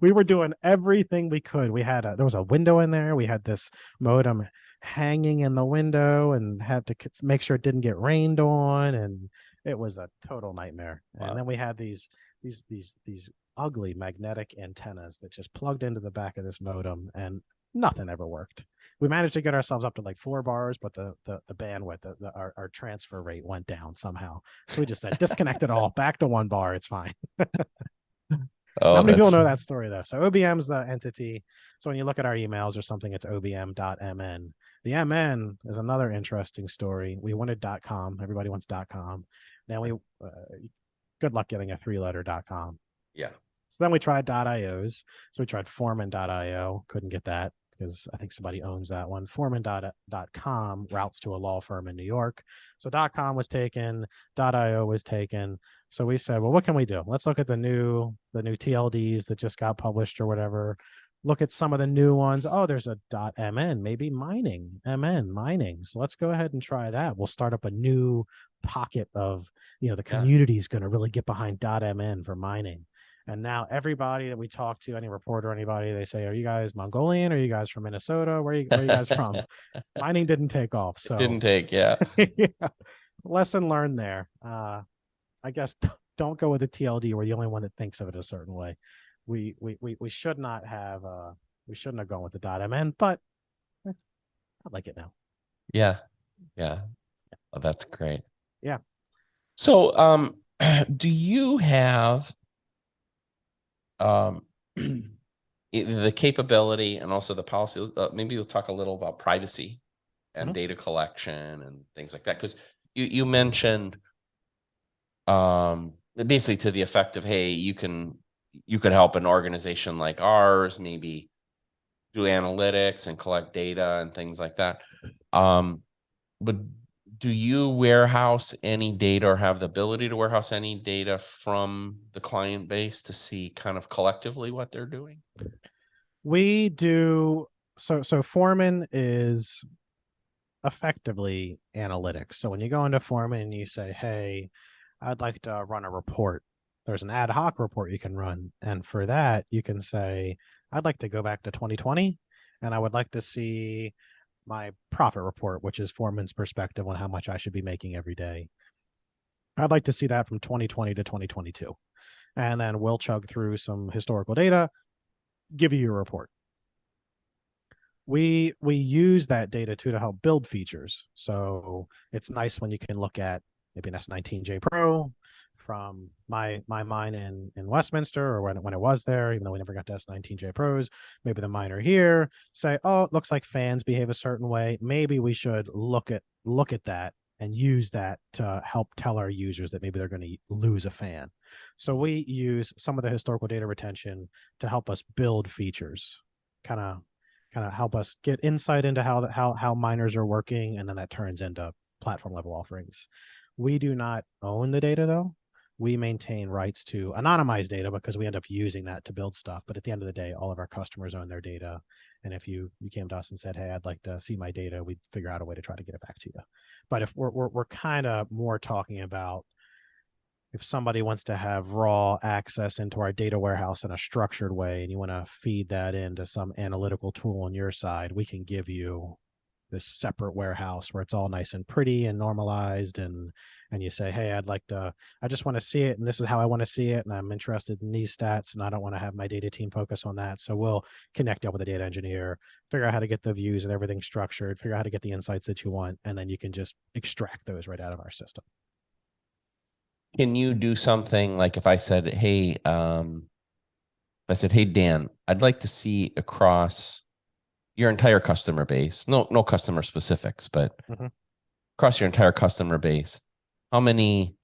we were doing everything we could. There was a window in there. We had this modem hanging in the window and had to make sure it didn't get rained on. And it was a total nightmare. And Wow. then we had these ugly magnetic antennas that just plugged into the back of this modem, and nothing ever worked. We managed to get ourselves up to like 4 bars, but the bandwidth, our transfer rate went down somehow. So we just said disconnect it all, back to 1 bar. It's fine. Oh, Not many people that's know that story though. So OBM is the entity. So when you look at our emails or something, it's obm.mn. The MN is another interesting story. We wanted .com. Everybody wants .com. Then good luck getting a 3-letter .com. yeah. So then we tried .ios. So we tried Foreman.io. Couldn't get that. because I think somebody owns that one. Foreman.com routes to a law firm in New York. So .com was taken, .io was taken. So we said, well, what can we do? Let's look at the new TLDs that just got published or whatever. Look at some of the new ones. Oh, there's a .mn, maybe mining, mn mining. So let's go ahead and try that. We'll start up a new pocket of, the community is going to really get behind .mn for mining. And now everybody that we talk to, any reporter, anybody, they say, are you guys Mongolian? Are you guys from Minnesota? Where are you guys from? Mining didn't take off. It didn't So take, yeah. yeah, lesson learned there. I guess don't go with the TLD where the only one that thinks of it a certain way. We should not have we shouldn't have gone with the .mn, but I like it now. Yeah. Yeah. Oh, that's great. Yeah. So, do you have the capability and also the policy? Maybe we'll talk a little about privacy and data collection and things like that, because you mentioned basically to the effect of, hey, you could help an organization like ours maybe do analytics and collect data and things like that. But do you warehouse any data or have the ability to warehouse any data from the client base to see kind of collectively what they're doing? We do. So Foreman is effectively analytics. So when you go into Foreman and you say, hey, I'd like to run a report, there's an ad hoc report you can run. And for that, you can say, I'd like to go back to 2020 and I would like to see my profit report, which is Foreman's perspective on how much I should be making every day. I'd like to see that from 2020 to 2022. And then we'll chug through some historical data, give you your report. We use that data too to help build features. So it's nice when you can look at maybe an S19J Pro from my mine in Westminster, or when it was there, even though we never got to S19J Pros, maybe the miner here, say, oh, it looks like fans behave a certain way. Maybe we should look at that and use that to help tell our users that maybe they're going to lose a fan. So we use some of the historical data retention to help us build features, kind of help us get insight into how miners are working, and then that turns into platform level offerings. We do not own the data though. We maintain rights to anonymize data because we end up using that to build stuff. But at the end of the day, all of our customers own their data. And if you came to us and said, hey, I'd like to see my data, we'd figure out a way to try to get it back to you. But if we're kind of more talking about if somebody wants to have raw access into our data warehouse in a structured way and you want to feed that into some analytical tool on your side, we can give you this separate warehouse where it's all nice and pretty and normalized, and you say, hey, I just want to see it, and this is how I want to see it, and I'm interested in these stats, and I don't want to have my data team focus on that. So we'll connect up with a data engineer, figure out how to get the views and everything structured, figure out how to get the insights that you want, and then you can just extract those right out of our system. Can you do something like if I said, hey, Dan, I'd like to see across your entire customer base, no customer specifics, but across your entire customer base, how many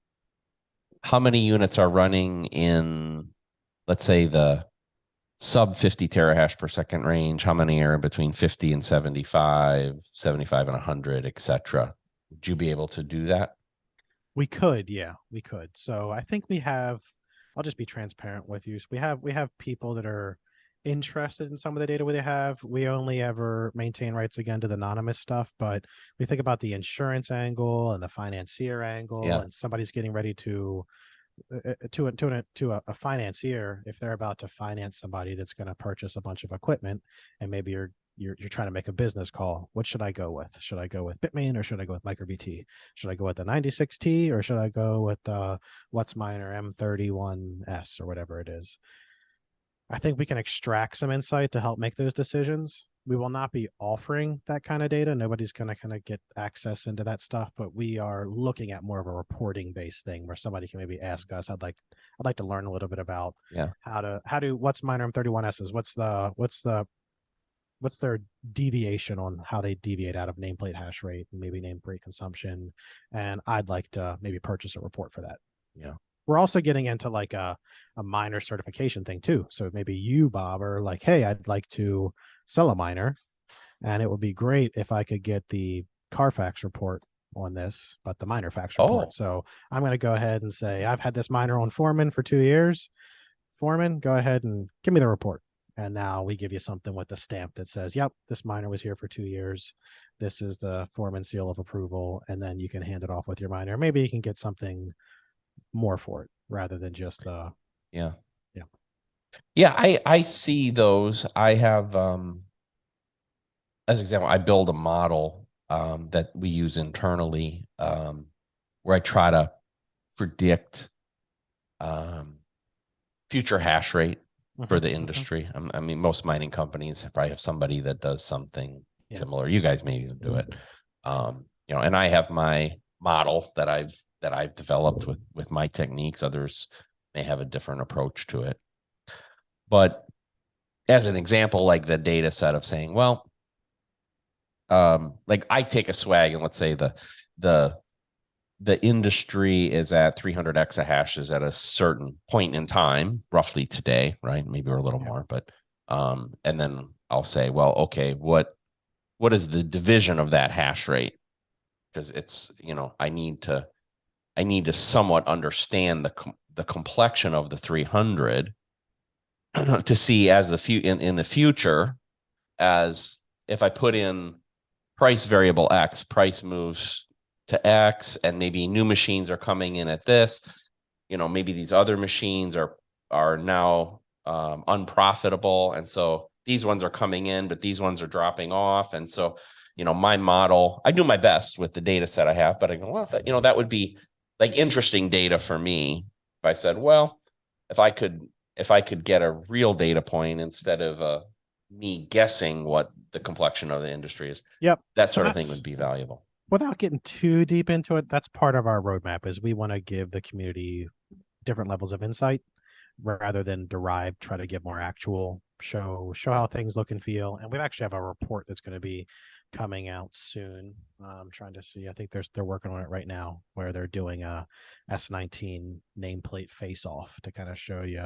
units are running in, let's say, the sub 50 terahash per second range? How many are between 50 and 75 and 100, etc.? Would you be able to do that? We could, yeah, we could. So I think we have, I'll just be transparent with you. So we have people that are interested in some of the data we have. We only ever maintain rights again to the anonymous stuff, but we think about the insurance angle and the financier angle, and somebody's getting ready to a financier, if they're about to finance somebody that's going to purchase a bunch of equipment, and maybe you're trying to make a business call. What should I go with? Should I go with Bitmain or should I go with MicroBT? Should I go with the 96T or should I go with the What's Miner M31S or whatever it is? I think we can extract some insight to help make those decisions. We will not be offering that kind of data. Nobody's going to kind of get access into that stuff, but we are looking at more of a reporting based thing where somebody can maybe ask us, I'd like to learn a little bit about how do What's Miner M31Ss, what's their deviation on how they deviate out of nameplate hash rate and maybe nameplate consumption. And I'd like to maybe purchase a report for that. Yeah. we're also getting into like a miner certification thing too. So maybe you, Bob, are like, hey, I'd like to sell a miner, and it would be great if I could get the Carfax report on this, but the miner fax report. Oh, So I'm going to go ahead and say, I've had this miner on Foreman for 2 years. Foreman, go ahead and give me the report. And now we give you something with the stamp that says, yep, this miner was here for 2 years. This is the Foreman seal of approval. And then you can hand it off with your miner. Maybe you can get something more for it rather than just the, yeah. yeah. Yeah, I see those. I have as an example, I build a model that we use internally where I try to predict future hash rate for the industry. I mean, most mining companies probably have somebody that does something Yeah. similar. You guys maybe even do it. And I have my model that I've developed with my techniques. Others may have a different approach to it. But as an example, like the data set of saying, well, like I take a swag and let's say the the industry is at 300 exahashes at a certain point in time, roughly today, right? Maybe we're a little more, but and then I'll say, well, okay, what is the division of that hash rate? Because it's, I need to somewhat understand the complexion of the 300 to see as in the future, as if I put in price variable X, price moves to X, and maybe new machines are coming in at this. Maybe these other machines are now unprofitable, and so these ones are coming in, but these ones are dropping off, and so my model, I do my best with the data set I have, but I go, well, that would be like interesting data for me if I said, well, if I could get a real data point instead of me guessing what the complexion of the industry is, Yep. that So sort of thing would that's, be valuable. without getting too deep into it, that's part of our roadmap is we want to give the community different levels of insight rather than derive, try to get more actual, show how things look and feel. And we actually have a report that's going to be coming out soon. I'm trying to see. I think they're working on it right now where they're doing a S19 nameplate face off to kind of show you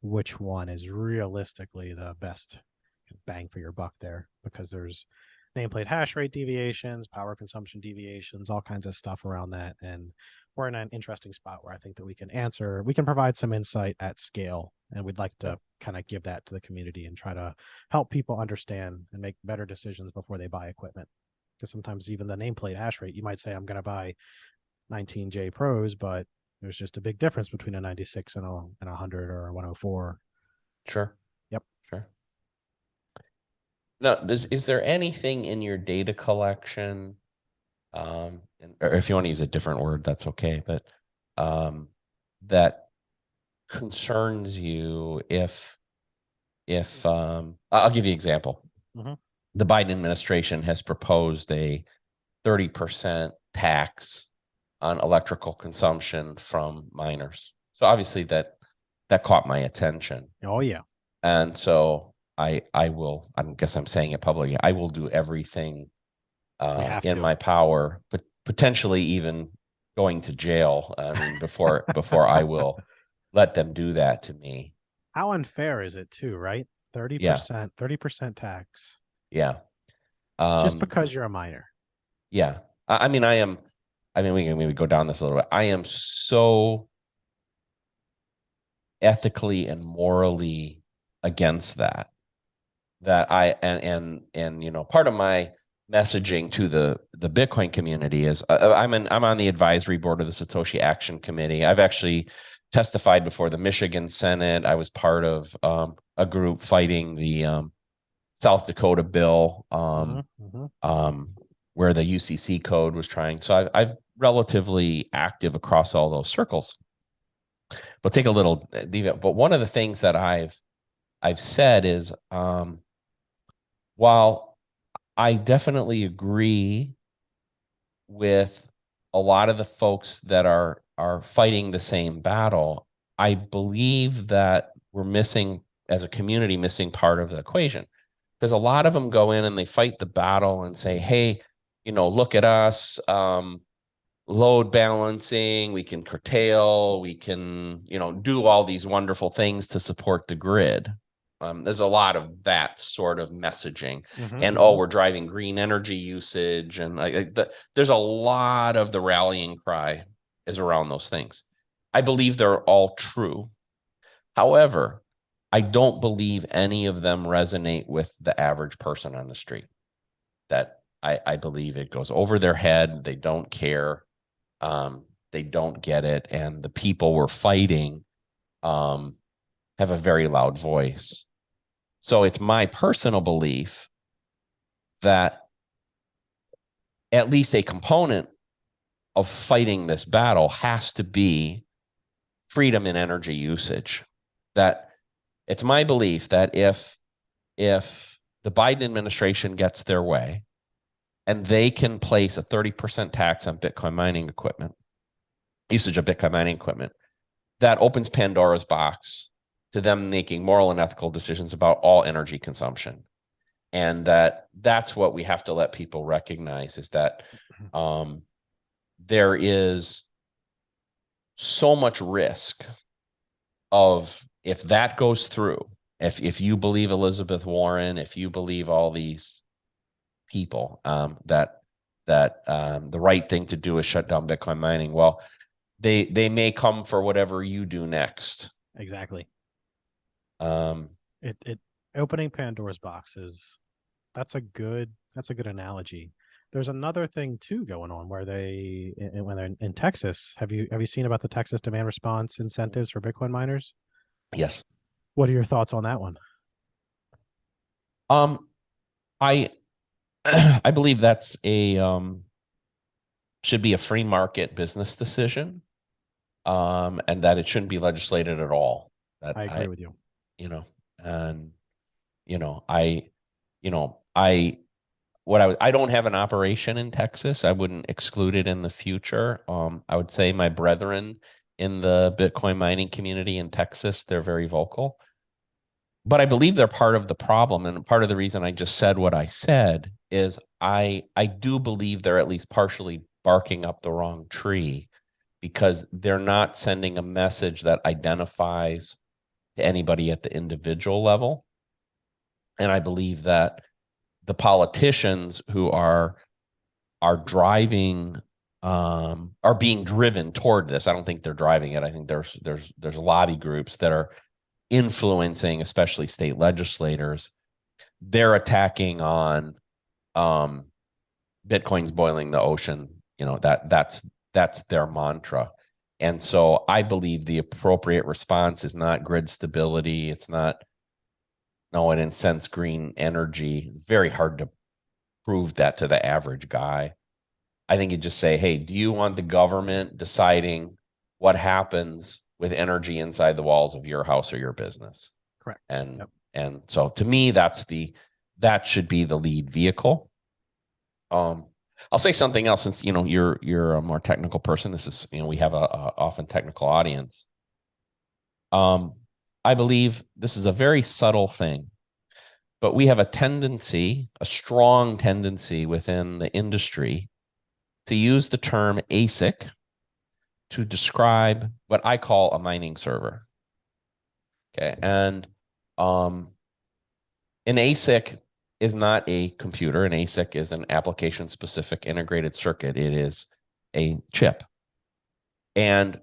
which one is realistically the best bang for your buck there, because there's nameplate hash rate deviations, power consumption deviations, all kinds of stuff around that. And we're in an interesting spot where I think that we can provide some insight at scale. And we'd like to kind of give that to the community and try to help people understand and make better decisions before they buy equipment. Because sometimes even the nameplate hash rate, you might say, I'm going to buy 19J Pros, but there's just a big difference between a 96 and a 100 or a 104. Sure. Yep. Sure. Now, is there anything in your data collection, or if you want to use a different word, that's okay, but that concerns you if I'll give you an example. Mm-hmm. The Biden administration has proposed a 30% tax on electrical consumption from miners. So obviously that caught my attention. Oh yeah. And so I will, I guess I'm saying it publicly, I will do everything You have in to. my power, but potentially even going to jail. I mean, before I will let them do that to me. How unfair is it too, right? Yeah, 30% tax yeah, just um, because you're a minor. yeah. I mean, I am. I mean, we can maybe go down this a little bit. I am so ethically and morally against that I and part of my messaging to the Bitcoin community is I'm on the advisory board of the Satoshi Action Committee. I've actually testified before the Michigan Senate. I was part of a group fighting the South Dakota bill where the UCC code was trying. So I've relatively active across all those circles. But take a little. But one of the things that I've said is while I definitely agree with a lot of the folks that are fighting the same battle, I believe that we're missing, as a community, missing part of the equation. Because a lot of them go in and they fight the battle and say, hey, look at us. load balancing, we can curtail, we can, do all these wonderful things to support the grid. There's a lot of that sort of messaging, and we're driving green energy usage, and there's a lot of the rallying cry is around those things. I believe they're all true. However, I don't believe any of them resonate with the average person on the street. That I believe it goes over their head. They don't care. They don't get it. And the people we're fighting have a very loud voice. So it's my personal belief that at least a component of fighting this battle has to be freedom in energy usage. That it's my belief that if the Biden administration gets their way and they can place a 30% tax on Bitcoin mining equipment, usage of Bitcoin mining equipment, that opens Pandora's box to them making moral and ethical decisions about all energy consumption. And that's what we have to let people recognize, is that there is so much risk of, if that goes through, if you believe Elizabeth Warren, if you believe all these people, that the right thing to do is shut down Bitcoin mining, well, they may come for whatever you do next. Exactly. It opening Pandora's box that's a good analogy. There's another thing too going on where when they're in Texas. Have you seen about the Texas demand response incentives for Bitcoin miners? Yes. What are your thoughts on that one? I I believe that's should be a free market business decision, and that it shouldn't be legislated at all. That I agree with you. And I don't have an operation in Texas. I wouldn't exclude it in the future. I would say my brethren in the Bitcoin mining community in Texas, they're very vocal. But I believe they're part of the problem. And part of the reason I just said what I said is I do believe they're at least partially barking up the wrong tree, because they're not sending a message that identifies to anybody at the individual level. And I believe that the politicians who are driving are being driven toward this. I don't think they're driving it. I think there's lobby groups that are influencing, especially state legislators. They're attacking on Bitcoin's boiling the ocean. That's their mantra. And so I believe the appropriate response is not grid stability. It's not, no, it incents green energy. Very hard to prove that to the average guy. I think you just say, hey, do you want the government deciding what happens with energy inside the walls of your house or your business? Correct. And so to me, that should be the lead vehicle. I'll say something else, since you're a more technical person. This is, we have a often technical audience. I believe this is a very subtle thing, but we have a strong tendency within the industry to use the term ASIC to describe what I call a mining server. Okay. And an ASIC is not a computer. An ASIC is an application-specific integrated circuit. It is a chip. And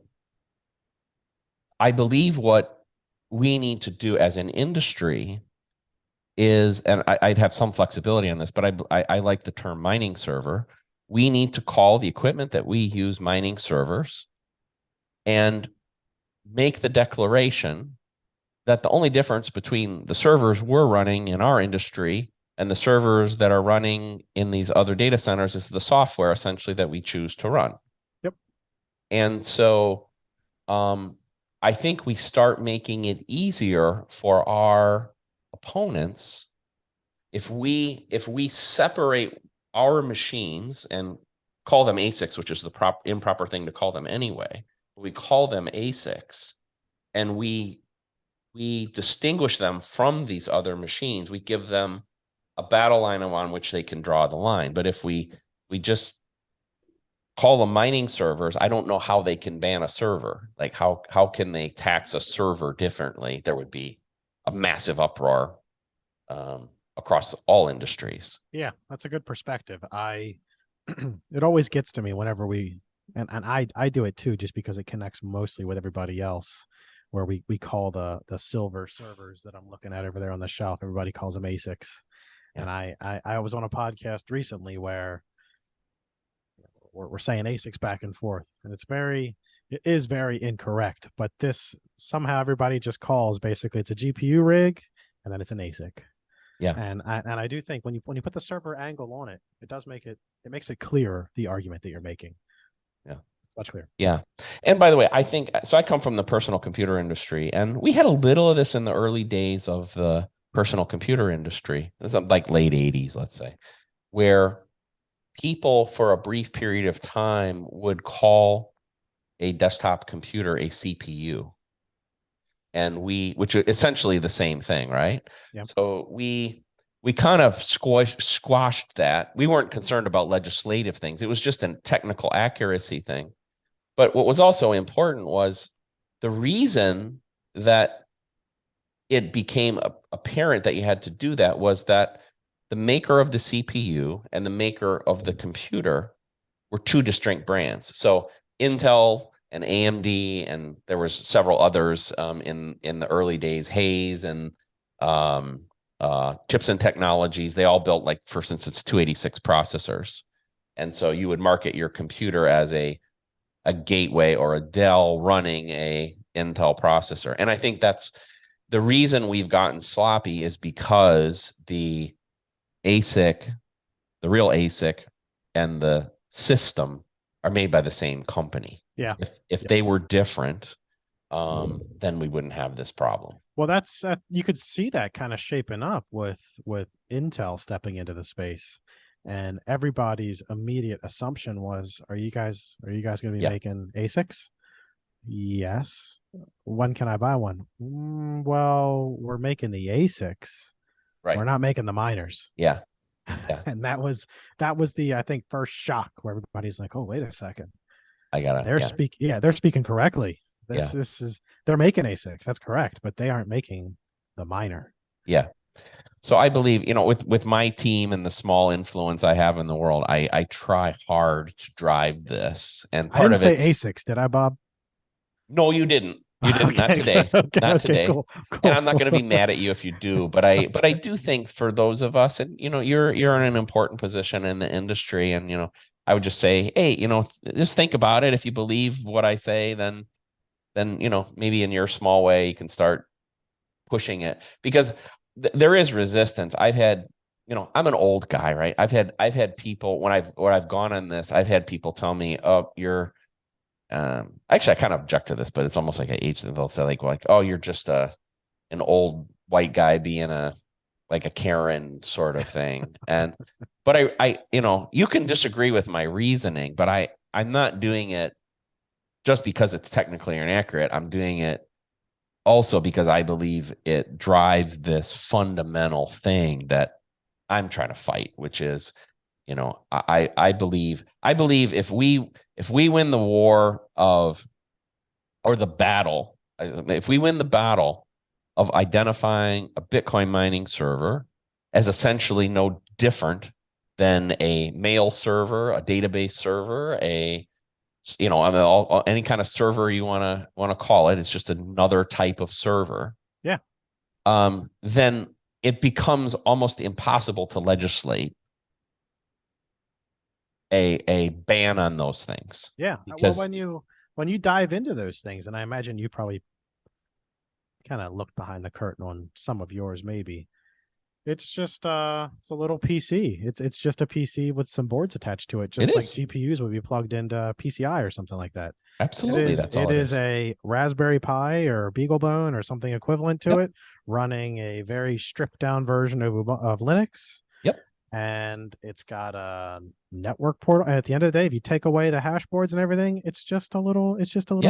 I believe what we need to do as an industry is, and I'd have some flexibility on this, but I like the term mining server. We need to call the equipment that we use mining servers and make the declaration that the only difference between the servers we're running in our industry and the servers that are running in these other data centers is the software, essentially, that we choose to run. Yep. And so I think we start making it easier for our opponents if we separate our machines and call them ASICs, which is the improper thing to call them anyway. We call them ASICs, and we distinguish them from these other machines. We give them a battle line on which they can draw the line. But if we just call them mining servers. I don't know how they can ban a server. Like how can they tax a server differently? There would be a massive uproar across all industries. Yeah, that's a good perspective. It always gets to me whenever and I do it too, just because it connects mostly with everybody else, where we call the silver servers that I'm looking at over there on the shelf, everybody calls them ASICs. Yeah. And I was on a podcast recently where we're saying ASICs back and forth, and it is very incorrect. But this somehow everybody just calls basically it's a GPU rig, and then it's an ASIC. Yeah. And I do think when you put the server angle on it, it does make it makes it clearer, the argument that you're making. Yeah. Much clearer. Yeah. And by the way, I think so. I come from the personal computer industry, and we had a little of this in the early days of the personal computer industry. This is like late 80s, let's say, where people for a brief period of time would call a desktop computer a CPU. And which is essentially the same thing, right? Yeah. So we kind of squashed that. We weren't concerned about legislative things. It was just a technical accuracy thing. But what was also important was the reason that it became apparent that you had to do that was that the maker of the CPU and the maker of the computer were two distinct brands. So Intel and AMD, and there was several others in the early days, Hayes and Chips and Technologies. They all built, like, for instance, 286 processors. And so you would market your computer as a gateway or a Dell running a Intel processor. And I think that's the reason we've gotten sloppy, is because the ASIC, the real ASIC, and the system are made by the same company. Yeah. If they were different, then we wouldn't have this problem. Well, that's you could see that kind of shaping up with Intel stepping into the space, and everybody's immediate assumption was, are you guys going to be making ASICs? Yes. When can I buy one? Well, we're making the ASICs. Right. We're not making the miners. Yeah. Yeah. And that was the, I think, first shock where everybody's like, oh, wait a second. They're speaking correctly. They're making ASICs. That's correct, but they aren't making the miner. Yeah. So I believe, with my team and the small influence I have in the world, I try hard to drive this. And part of it, ASICs, did I, Bob? No, you didn't. You didn't. Not today. Not today. Cool. And I'm not going to be mad at you if you do, but I do think for those of us, and you're in an important position in the industry, and I would just say, hey, just think about it. If you believe what I say, then maybe in your small way you can start pushing it, because there is resistance. I've had, I'm an old guy, right? I've had people when I've gone on this, I've had people tell me, oh, you're actually, I kind of object to this, but it's almost like an age that they'll say like, oh, you're just an old white guy being a Karen sort of thing. But I you can disagree with my reasoning, but I'm not doing it just because it's technically inaccurate. I'm doing it also because I believe it drives this fundamental thing that I'm trying to fight, which is, I believe if we win the war or the battle, if we win the battle of identifying a Bitcoin mining server as essentially no different than a mail server, a database server, any kind of server you want to call it, it's just another type of server. Yeah. Then it becomes almost impossible to legislate a ban on those things. Yeah. Because when you dive into those things, and I imagine you probably kind of looked behind the curtain on some of yours, maybe. It's just it's a little PC. It's just a PC with some boards attached to it, just like GPUs would be plugged into PCI or something like that. Absolutely, it is a Raspberry Pi or BeagleBone or something equivalent to it, running a very stripped down version of Linux. Yep. And it's got a network portal. And at the end of the day, if you take away the hash boards and everything, it's just a little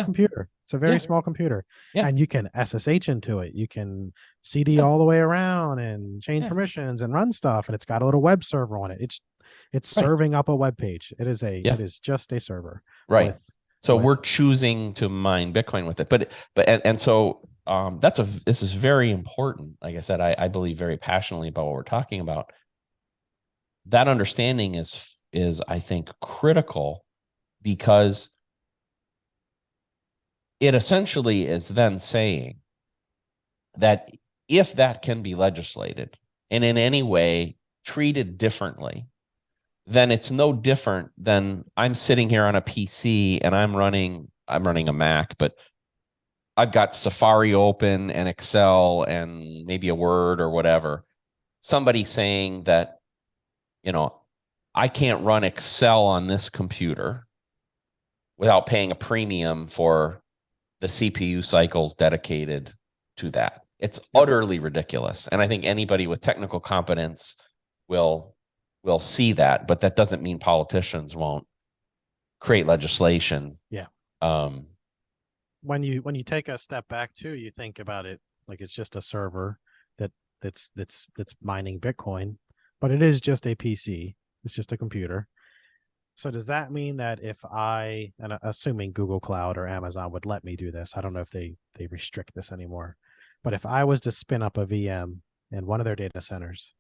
computer. It's a very small computer. Yeah. And you can SSH into it. You can CD all the way around and change permissions and run stuff. And it's got a little web server on it. It's Right. serving up a web page. Yeah. It is just a server Right. with So we're choosing to mine Bitcoin with it. And so this is very important. Like I said, I believe very passionately about what we're talking about. That understanding is I think critical because it essentially is then saying that if that can be legislated and in any way treated differently, then it's no different than I'm sitting here on a PC and I'm running a Mac, but I've got Safari open and Excel and maybe a Word or whatever. Somebody saying that, you know, I can't run Excel on this computer without paying a premium for the CPU cycles dedicated to that. It's Yep. utterly ridiculous. And I think anybody with technical competence will will see that, but that doesn't mean politicians won't create legislation. Yeah. Um, When you take a step back too, you think about it like it's just a server that that's mining Bitcoin, but it is just a PC. It's just a computer. So does that mean that if I, and assuming Google Cloud or Amazon would let me do this, I don't know if they restrict this anymore, but if I was to spin up a VM in one of their data centers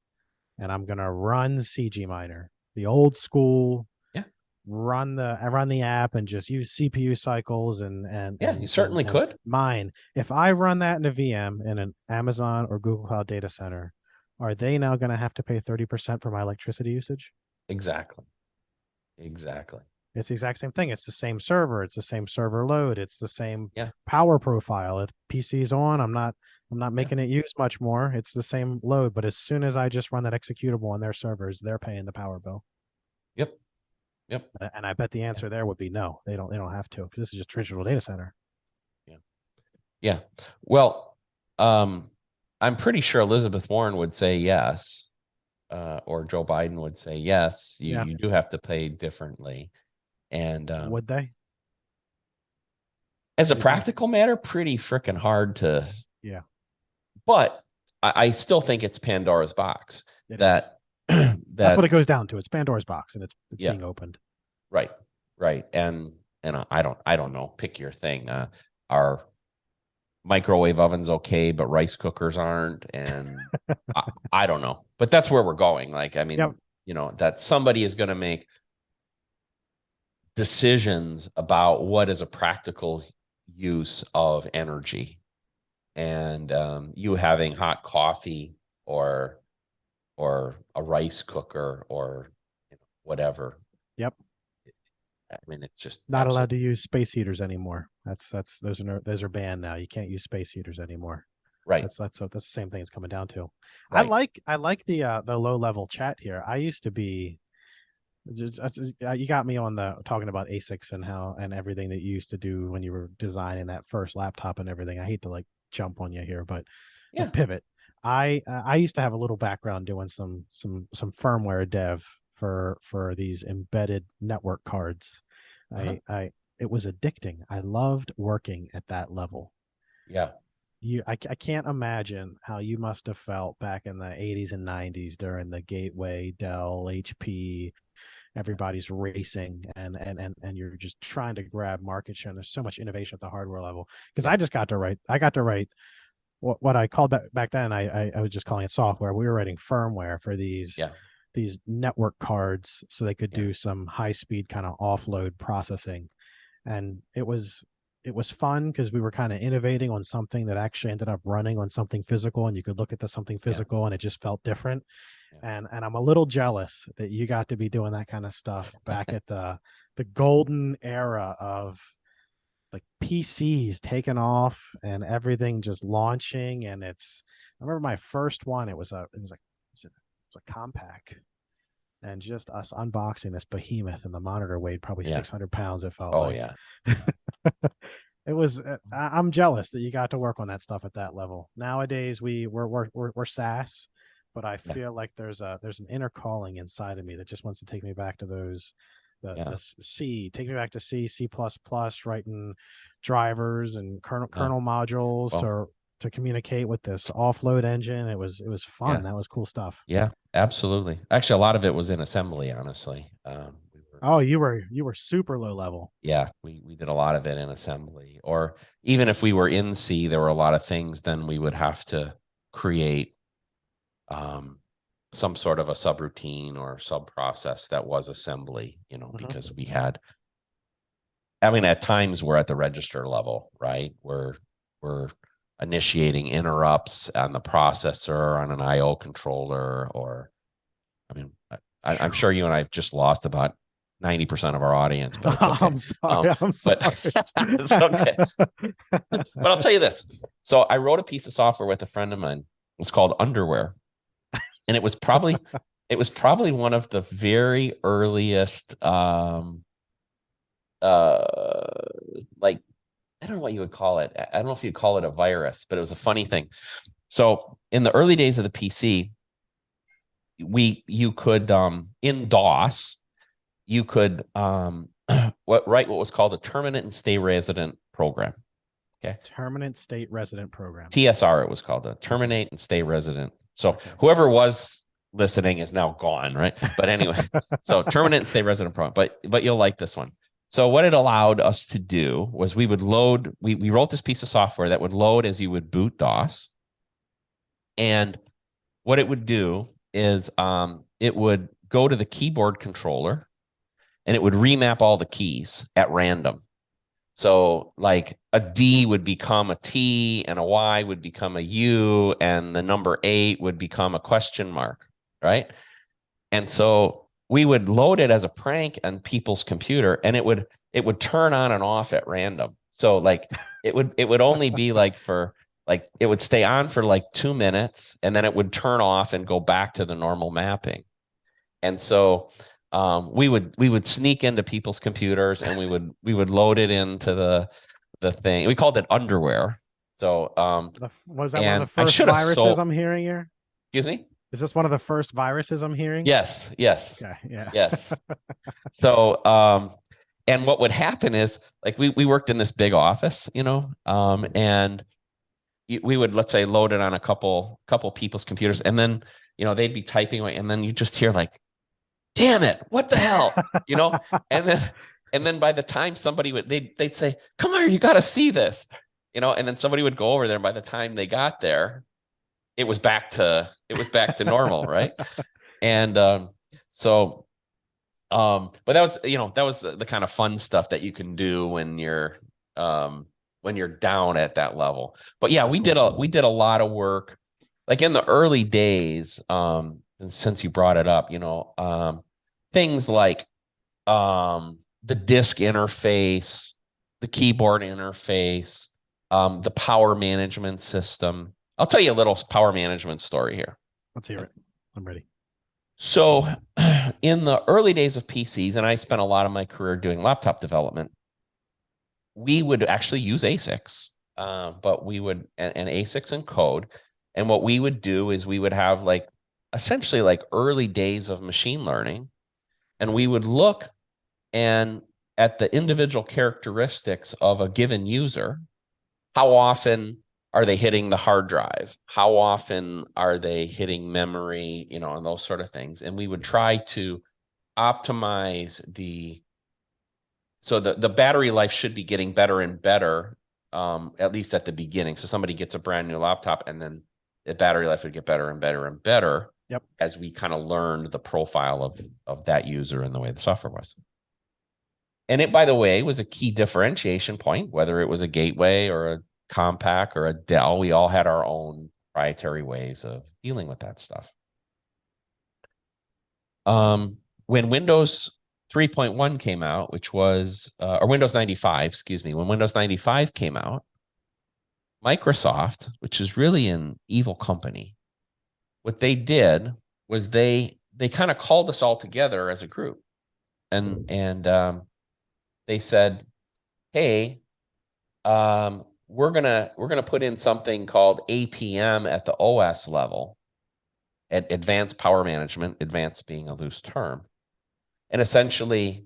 and I'm gonna run CG Miner, the old school, yeah, run the app and just use CPU cycles yeah, you certainly and could. mine. If I run that in a VM in an Amazon or Google Cloud data center, are they now going to have to pay 30% for my electricity usage? Exactly. Exactly. It's the exact same thing. It's the same server. It's the same server load. It's the same Yeah. power profile. If PC's on, I'm not Yeah. making it use much more. It's the same load. But as soon as I just run that executable on their servers, they're paying the power bill. Yep. Yep. And I bet the Yeah. answer there would be no. They don't have to, because this is just traditional data center. Yeah. Yeah. Well, I'm pretty sure Elizabeth Warren would say yes, or Joe Biden would say yes. Yeah. You do have to pay differently, and Would they? as a You think? practical matter, pretty freaking hard to. Yeah, But I still think it's Pandora's box it is. that That's what it that goes down to. It's Pandora's box, and it's yeah, being opened. right, right, and I don't know. Pick your thing. Are microwave ovens okay, but rice cookers aren't, and I don't know. But that's where we're going. Like, I Yep. mean, you know, that somebody is going to make decisions about what is a practical use of energy, and you having hot coffee or a rice cooker or whatever. Yep. I mean, it's just Not allowed absolutely to use space heaters anymore. That's those are banned now. You can't use space heaters anymore. right, That's the same thing it's coming down to. right. I like the low level chat here. I used to be you got me on the talking about ASICs and how and everything that you used to do when you were designing that first laptop and everything. I hate to like jump on you here, but Yeah. pivot. I used to have a little background doing some firmware dev for these embedded network cards. Uh-huh. I it was addicting. I loved working at that level. Yeah. I can't imagine how you must have felt back in the 80s and 90s during the Gateway, Dell, HP, everybody's racing and you're just trying to grab market share. And there's so much innovation at the hardware level. Because Yeah. I got to write what I called back then, I was just calling it software. We were writing firmware for Yeah. these network cards so they could Yeah. do some high speed kind of offload processing. And it was fun because we were kind of innovating on something that actually ended up running on something physical, and you could look at the something Yeah. physical and it just felt different. Yeah. And I'm a little jealous that you got to be doing that kind of stuff back at the golden era of like PCs taking off and everything just launching. And I remember my first one. It was a compact, and just us unboxing this behemoth, and the monitor weighed probably Yeah. 600 pounds. It felt Oh like. yeah. It was. I'm jealous that you got to work on that stuff at that level. Nowadays, we're SaaS, but I Yeah. feel like there's an inner calling inside of me that just wants to take me back to those Yeah. take me back to C, C++, writing drivers and Yeah. kernel modules Well, to to communicate with this offload engine. It was Yeah. fun. That was cool stuff. Yeah, absolutely. Actually, a lot of it was in assembly, honestly. We were, Oh, you were super low level. yeah, we did a lot of it in assembly. Or even if we were in C, there were a lot of things then we would have to create um, some sort of a subroutine or sub process that was assembly, because we had, I mean, at times we're at the register level, right? We're initiating interrupts on the processor on an IO controller, or I mean, I'm sure you and I have just lost about 90% of our audience, but it's okay. I'm sorry. I'm But sorry. it's okay. But I'll tell you this. So I wrote a piece of software with a friend of mine. It was called Underwear, and it was probably one of the very earliest like, I don't know what you would call it. I don't know if you'd call it a virus, but it was a funny thing. So in the early days of the PC, you could in DOS, you could write what was called a terminate and stay resident program. Okay. Terminate state resident program. TSR, it was called, a terminate and stay resident. So whoever was listening is now gone, right? But anyway, so terminate and stay resident program. But you'll like this one. So what it allowed us to do was we wrote this piece of software that would load as you would boot DOS. And what it would do is it would go to the keyboard controller and it would remap all the keys at random. So like a D would become a T and a Y would become a U and the number 8 would become a question mark, right? And so we would load it as a prank on people's computer and it would turn on and off at random. So like it would only be like it would stay on for like 2 minutes and then it would turn off and go back to the normal mapping. And so we would sneak into people's computers and we would load it into the thing. We called it Underwear. So Was that one of the first viruses I'm hearing here? Excuse me? Is this one of the first viruses I'm hearing? Yes. Okay, yeah. Yes. So and what would happen is like we worked in this big office, and we would, let's say, load it on a couple people's computers, and then they'd be typing away, and then you just hear like, damn it, what the hell, and then by the time somebody they'd say, come here, you got to see this, and then somebody would go over there, and by the time they got there, it was back to normal, right? And but that was the kind of fun stuff that you can do when you're down at that level. But yeah, we did a lot of work like in the early days. And since you brought it up, things like the disk interface, the keyboard interface, the power management system. I'll tell you a little power management story here. Let's hear it. I'm ready. So in the early days of PCs, and I spent a lot of my career doing laptop development, we would actually use ASICs, but we would, and ASICs and code. And what we would do is we would have like essentially like early days of machine learning, and we would look and at the individual characteristics of a given user. How often are they hitting the hard drive? How often are they hitting memory, and those sort of things. And we would try to optimize so the battery life should be getting better and better, at least at the beginning. So somebody gets a brand new laptop and then the battery life would get better and better and better. Yep. As we kind of learned the profile of that user and the way the software was. And it, by the way, was a key differentiation point, whether it was a gateway or a Compaq or a Dell. We all had our own proprietary ways of dealing with that stuff. When Windows 3.1 came out, which was, or Windows 95, excuse me, when Windows 95 came out, Microsoft, which is really an evil company, what they did was they kind of called us all together as a group, and they said, hey, we're gonna put in something called APM at the OS level, at advanced power management, advanced being a loose term, and essentially,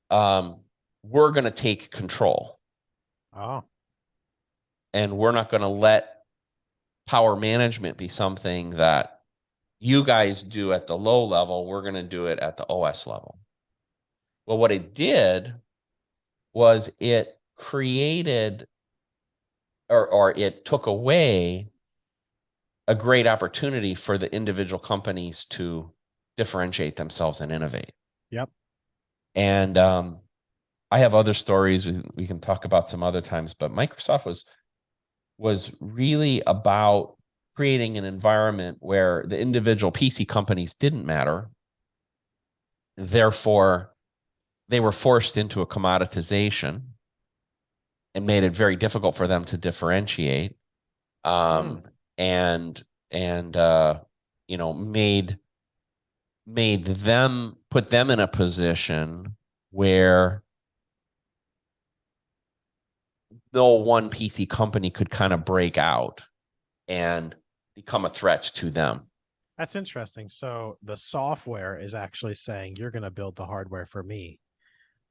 we're gonna take control. Oh. And we're not gonna let power management be something that you guys do at the low level. We're going to do it at the OS level. Well, what it did was it created or it took away a great opportunity for the individual companies to differentiate themselves and innovate. Yep. And I have other stories we can talk about some other times, but Microsoft was really about creating an environment where the individual PC companies didn't matter. Therefore, they were forced into a commoditization and made it very difficult for them to differentiate. And you know, made them put them in a position where no one PC company could kind of break out and become a threat to them. That's interesting. So the software is actually saying you're going to build the hardware for me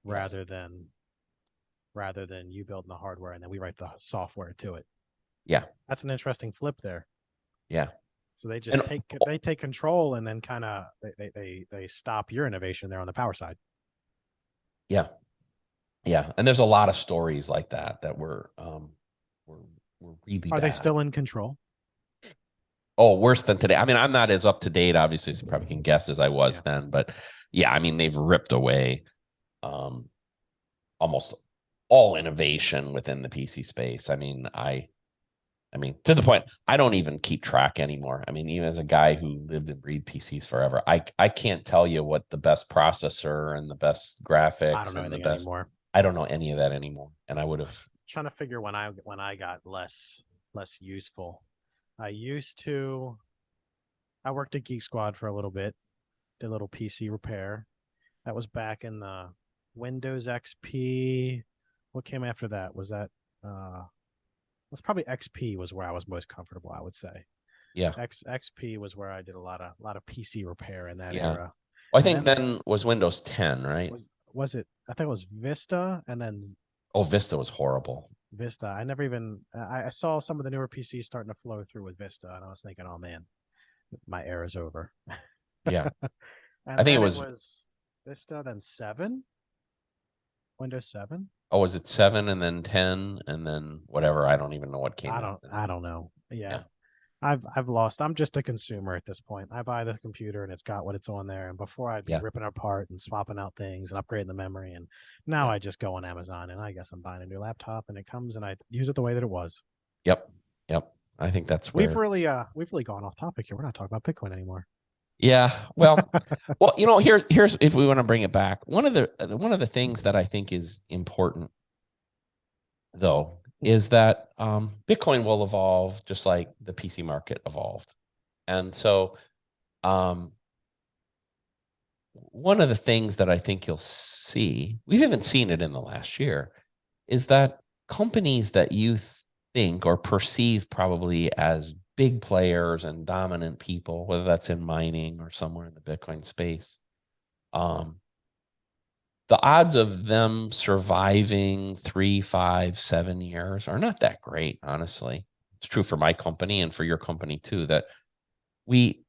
Yes. rather than you building the hardware and then we write the software to it. Yeah. That's an interesting flip there. Yeah. So they just And take control and then kind of they stop your innovation there on the power side. yeah. Yeah. And there's a lot of stories like that that were really Are they bad. still in control? Oh, worse than today. I mean, I'm not as up to date, obviously, as you probably can guess as I was then, but yeah, I mean, they've ripped away almost all innovation within the PC space. I mean, to the point I don't even keep track anymore. I mean, even as a guy who lived and breathed PCs forever, I can't tell you what the best processor and the best I don't graphics know and the anything best. anymore. I don't know any of that anymore. And I would have. Trying to figure when I got less useful. I used to I worked at Geek Squad for a little bit, did a little PC repair. That was back in the Windows XP. What came after that? Was that was probably XP was where I was most comfortable, I would say. Yeah. XP was where I did a lot of PC repair in that Yeah. era. Well, I And think then then was Windows 10, right? was it I think it was Vista and then Oh, Vista was horrible. Vista. I never even I saw some of the newer PCs starting to flow through with Vista and I was thinking, "Oh man, my era's over." Yeah. I And think it then it was. was Vista, then 7, Windows 7. Oh, was it 7 and then 10 and then whatever? I don't even know what came out. I don't know. Yeah. Yeah. I've lost. I'm just a consumer at this point. I buy the computer and it's got what it's on there. And before I'd be Yeah. ripping it apart and swapping out things and upgrading the memory. And now Yeah. I just go on Amazon and I guess I'm buying a new laptop and it comes and I use it the way that it was. Yep. Yep. I think that's where. We've really gone off topic here. We're not talking about Bitcoin anymore. Yeah. Well, you know, here's if we want to bring it back. One of the things that I think is important though is that Bitcoin will evolve just like the PC market evolved. And so um one of the things that I think you'll see, we've even seen it in the last year, is that companies that you think or perceive probably as big players and dominant people, whether that's in mining or somewhere in the Bitcoin space, um, the odds of them surviving 3, 5, 7 years are not that great, honestly. It's true for my company and for your company too, that we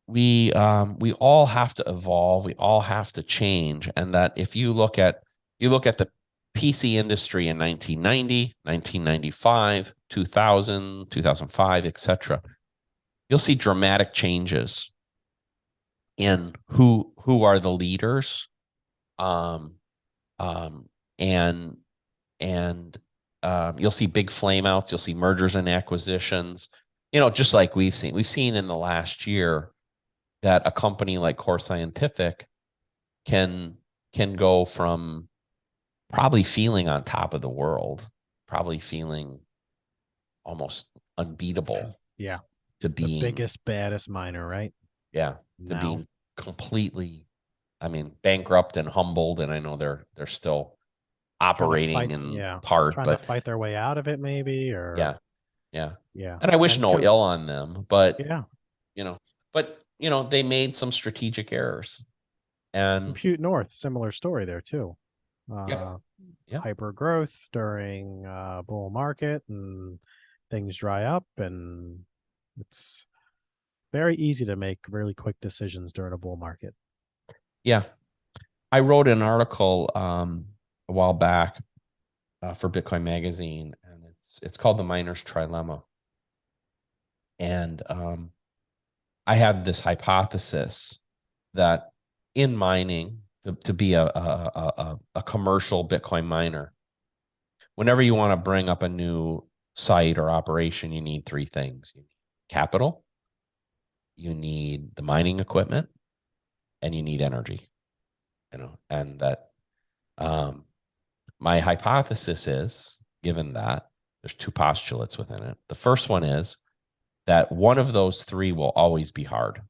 we all have to evolve, we all have to change, and that if you look at the PC industry in 1990, 1995, 2000, 2005, etc., you'll see dramatic changes in who are the leaders, um, um, and you'll see big flameouts, you'll see mergers and acquisitions, just like we've seen in the last year that a company like Core Scientific can go from probably feeling on top of the world, probably feeling almost unbeatable, Yeah. to The being, biggest, baddest miner, right? yeah, to Now being completely, I mean, bankrupt and humbled. And I know they're still trying to operating fight, in yeah, part, trying to but fight their way out of it, maybe, or yeah, yeah. yeah. And I wish And no ill on them, but yeah, you know, they made some strategic errors. And Compute North, similar story there too. yep, Uh, yep, Hyper growth during bull market and things dry up and It's very easy to make really quick decisions during a bull market. Yeah. I wrote an article a while back for Bitcoin Magazine, and it's called The Miner's Trilemma. And I had this hypothesis that in mining, to be a commercial Bitcoin miner, whenever you want to bring up a new site or operation, you need three things: you need capital, you need the mining equipment, and you need energy. And that my hypothesis is, given that there's two postulates within it. The first one is that one of those three will always be hard.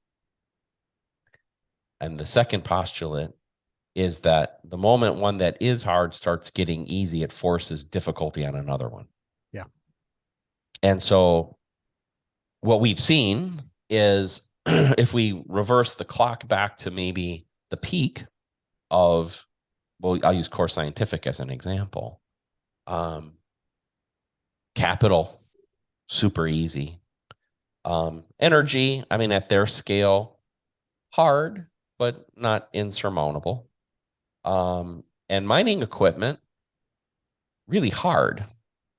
And the second postulate is that the moment one that is hard starts getting easy, it forces difficulty on another one. Yeah. And so what we've seen is if we reverse the clock back to maybe the peak of, well, I'll use Core Scientific as an example. Capital, super easy. Energy, I mean, at their scale, hard, but not insurmountable. And mining equipment, really hard.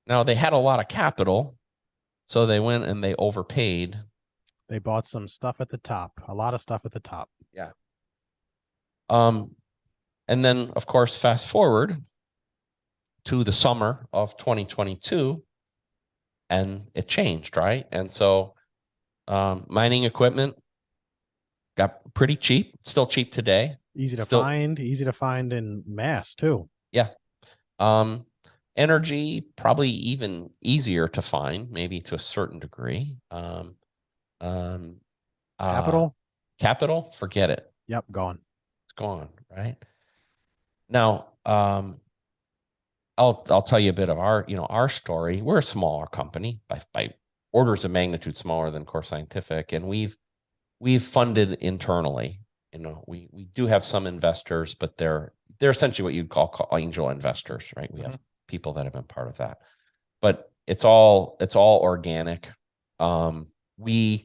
Now, they had a lot of capital, so they went and they overpaid. They bought some stuff at the top, a lot of stuff at the top. Yeah. And then, of course, fast forward to the summer of 2022, and it changed, right? And so mining equipment got pretty cheap, still cheap today. Easy to find in mass too. Yeah. Energy, probably even easier to find, maybe to a certain degree. Capital? Capital, forget it. Yep, gone. It's gone, right? Now, I'll tell you a bit of our story. We're a smaller company by orders of magnitude smaller than Core Scientific, and we've funded internally. We do have some investors, but they're essentially what you'd call angel investors, right? We have people that have been part of that, but it's all organic. We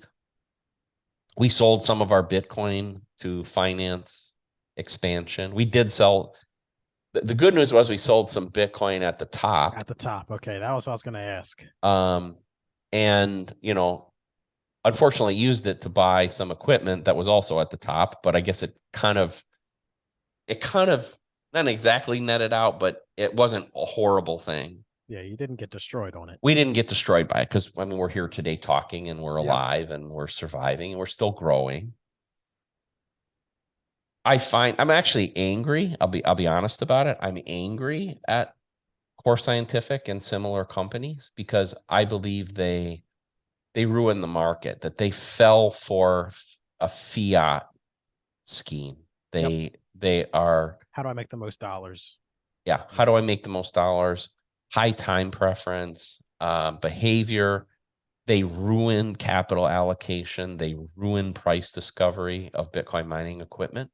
sold some of our Bitcoin to finance expansion. We did sell. The good news was we sold some Bitcoin at the top. At the top. Okay. That was what I was going to ask. And, unfortunately used it to buy some equipment that was also at the top, but I guess it kind of not exactly netted out, but it wasn't a horrible thing. Yeah. You didn't get destroyed on it. We didn't get destroyed by it because, I mean, we're here today talking and we're alive and we're surviving and we're still growing. I'm actually angry. I'll be honest about it. I'm angry at Core Scientific and similar companies because I believe they ruined the market, that they fell for a fiat scheme. They are, how do I make the most dollars? Yeah. How do I make the most dollars? High time preference, behavior. They ruined capital allocation. They ruined price discovery of Bitcoin mining equipment.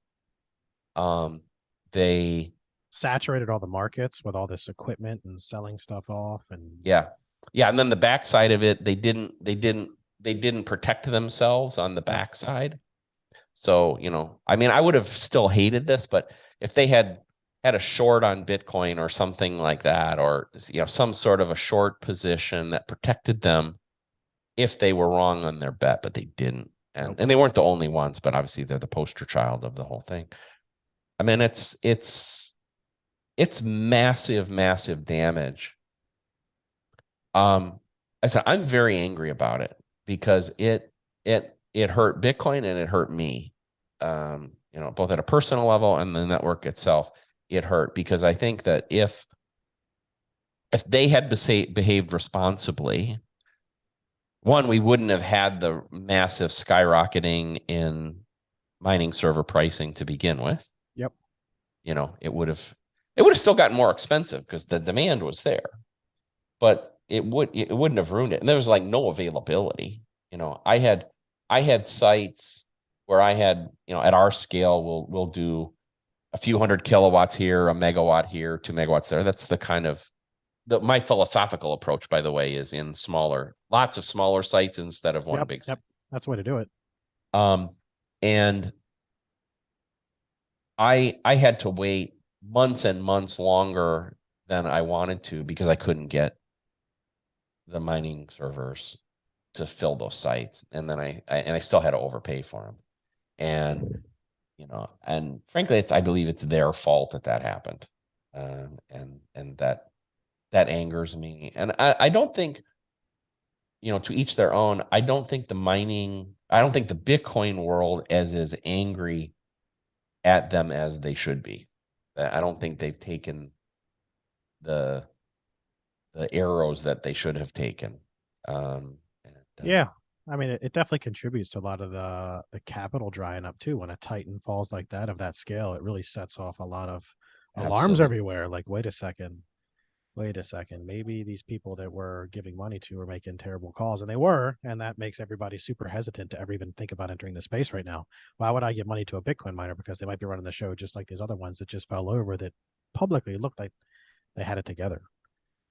They saturated all the markets with all this equipment and selling stuff off, and yeah. And then the backside of it, they didn't protect themselves on the backside. So, I mean, I would have still hated this, but if they had a short on Bitcoin or something like that, or, some sort of a short position that protected them if they were wrong on their bet, but they didn't. And they weren't the only ones, but obviously they're the poster child of the whole thing. I mean, it's massive, massive damage. I said, I'm very angry about it because it hurt Bitcoin and it hurt me. Both at a personal level and the network itself, it hurt because I think that if they had behaved responsibly, one, we wouldn't have had the massive skyrocketing in mining server pricing to begin with. Yep. It would have still gotten more expensive because the demand was there, but it wouldn't have ruined it. And there was like no availability. I had sites where I had, at our scale, we'll do a few hundred kilowatts here, a megawatt here, 2 megawatts there. That's the kind of my philosophical approach, by the way, is in lots of smaller sites instead of one Yep, big yep. site. That's the way to do it. Um, and I had to wait months and months longer than I wanted to because I couldn't get the mining servers to fill those sites, and then I still had to overpay for them, and and frankly, I believe it's their fault that happened, and that angers me, and I don't think, to each their own. I don't think the Bitcoin world as angry at them as they should be. I don't think they've taken the the arrows that they should have taken. And, Yeah. I mean, it definitely contributes to a lot of the capital drying up too. When a Titan falls like that of that scale, it really sets off a lot of alarms absolutely. everywhere. Like, wait a second. Maybe these people that we're giving money to are making terrible calls, and they were, and that makes everybody super hesitant to ever even think about entering the space right now. Why would I give money to a Bitcoin miner? Because they might be running the show just like these other ones that just fell over that publicly looked like they had it together.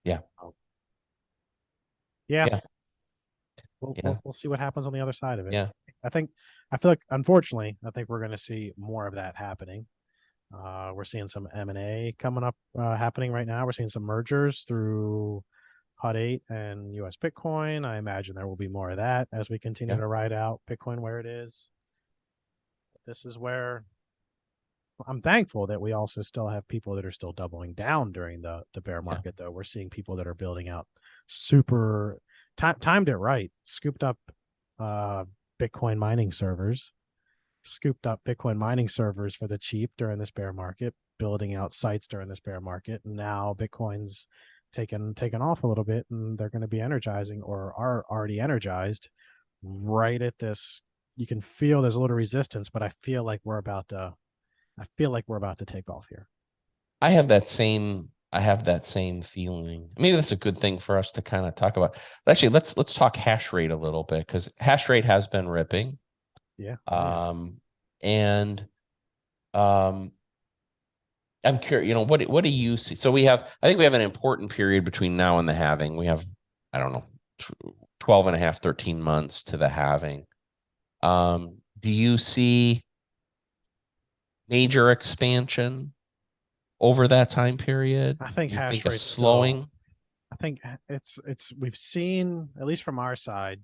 Yeah. Oh, yeah, Yeah. we'll, Yeah. we'll we'll see what happens on the other side of it. Yeah. I think I feel like unfortunately, I think we're going to see more of that happening. We're seeing some M&A coming up happening right now. We're seeing some mergers through Hut 8 and US Bitcoin. I imagine there will be more of that as we continue Yeah. to ride out Bitcoin where it is. This is where I'm thankful that we also still have people that are still doubling down during the bear Yeah. market, though. We're seeing people that are building out super timed it right, scooped up uh, Bitcoin mining servers, scooped up Bitcoin mining servers for the cheap during this bear market, building out sites during this bear market. And now Bitcoin's taken off a little bit, and they're going to be energizing or are already energized right at this. You can feel there's a little resistance, but I feel like we're about to take off here. I have that same feeling. Maybe that's a good thing for us to kind of talk about. Actually, let's talk hash rate a little bit, because hash rate has been ripping. Yeah. Oh yeah. Um, and um, I'm curious, what do you see? So I think we have an important period between now and the halving. We have, I don't know, 12 and a half, 13 months to the halving. Do you see major expansion over that time period? I think Do you hash think a rate's still slowing? I think it's we've seen, at least from our side,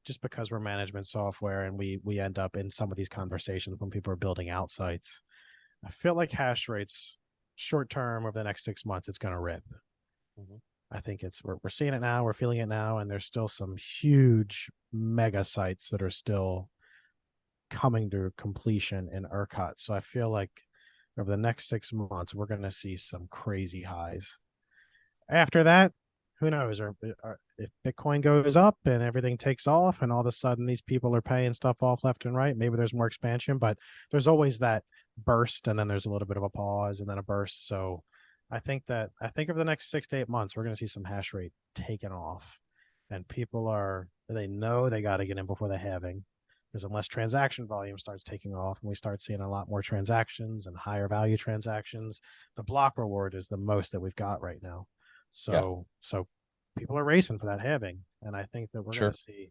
just because we're management software and we end up in some of these conversations when people are building out sites. I feel like hash rates short term over the next 6 months, it's gonna rip. Mhm. I think we're seeing it now, we're feeling it now, and there's still some huge mega sites that are still coming to completion in ERCOT. So I feel like over the next 6 months, we're gonna see some crazy highs. After that, who knows? Or if Bitcoin goes up and everything takes off, and all of a sudden these people are paying stuff off left and right, maybe there's more expansion. But there's always that burst, and then there's a little bit of a pause, and then a burst. So I think over the next 6 to 8 months, we're going to see some hash rate taken off, and they know they got to get in before the halving. Because unless transaction volume starts taking off and we start seeing a lot more transactions and higher value transactions, the block reward is the most that we've got right now. Yeah, So people are racing for that halving, and I think that we're going to sure. see.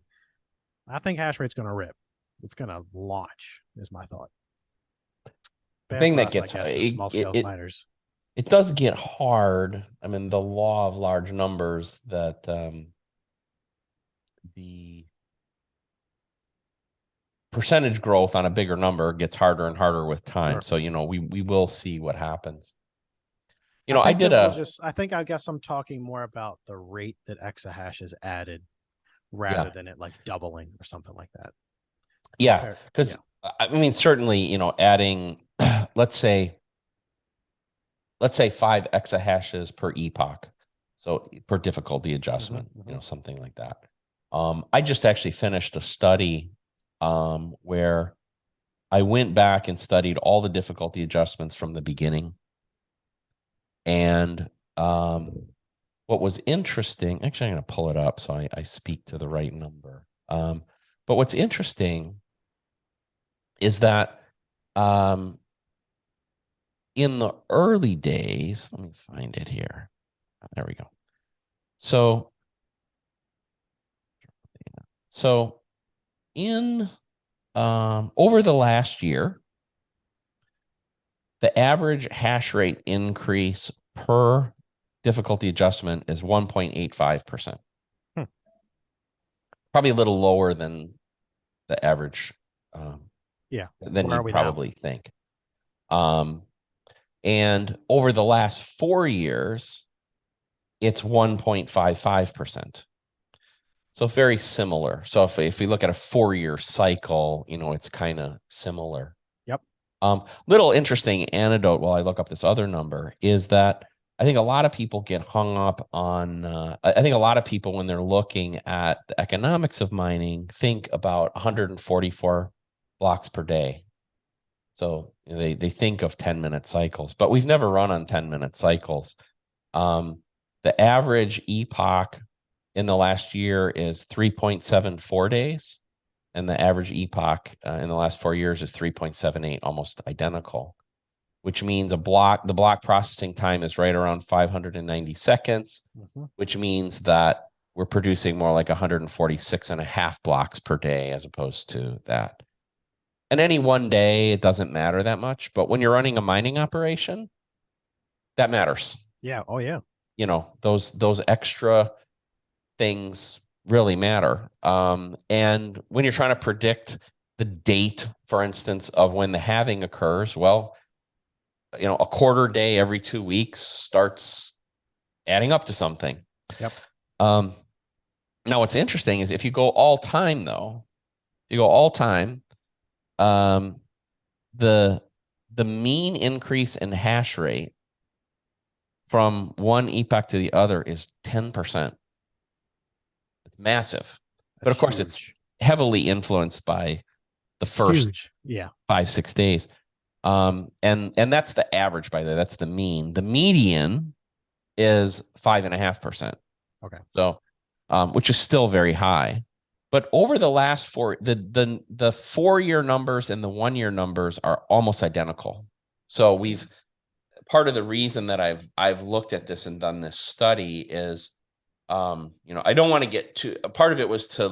I think hash rate's going to rip. It's going to launch. Is my thought. The Bad thing for that us, I gets guess, as it, small it scale it miners. it does get hard. I mean, the law of large numbers, that the percentage growth on a bigger number gets harder and harder with time. Sure. So, we will see what happens. I I think did that we'll a just. I guess I'm talking more about the rate that exahash is added rather yeah, than it like doubling or something like that. yeah, Compare. because Yeah. I mean, certainly, adding, let's say let's say 5 exahashes per epoch, so per difficulty Mm-hmm, adjustment, mm-hmm. something like that. I just actually finished a study, where I went back and studied all the difficulty adjustments from the beginning. And what was interesting, actually, I'm going to pull it up so I speak to the right number. But what's interesting is that, in the early days, let me find it here. There we go. So, so in over the last year, the average hash rate increase per difficulty adjustment is 1.85%. Hmm. Probably a little lower than the average Yeah. than Where are you'd we now? probably think. Um, and over the last 4 years, it's 1.55%. So very similar. So if we look at a 4-year cycle, it's kind of similar. Yep. Little interesting anecdote while I look up this other number is that I think a lot of people get hung up on, I think a lot of people, when they're looking at the economics of mining, think about 144 blocks per day. So they think of 10-minute cycles, but we've never run on 10-minute cycles. The average epoch in the last year is 3.74 days, and the average epoch in the last 4 years is 3.78, almost identical, which means the block processing time is right around 590 seconds, which means that we're producing more like 146 and a half blocks per day as opposed to that. And any one day, it doesn't matter that much. But when you're running a mining operation, that matters. Yeah. Oh, yeah. Those extra things really matter. And when you're trying to predict the date, for instance, of when the halving occurs, well, a quarter day every 2 weeks starts adding up to something. Yep. Now, what's interesting is if you go all time, though, you go all time, um, the mean increase in hash rate from one epoch to the other is 10%. It's massive. But That's of course, it's huge. heavily influenced by the first Huge. Yeah. 5, 6 days. And that's the average, by the way. That's the mean. The median is 5.5%. Okay. So, which is still very high. But over the last the 4-year numbers and the 1-year numbers are almost identical. So part of the reason that I've looked at this and done this study is, I don't want to get too. Part of it was to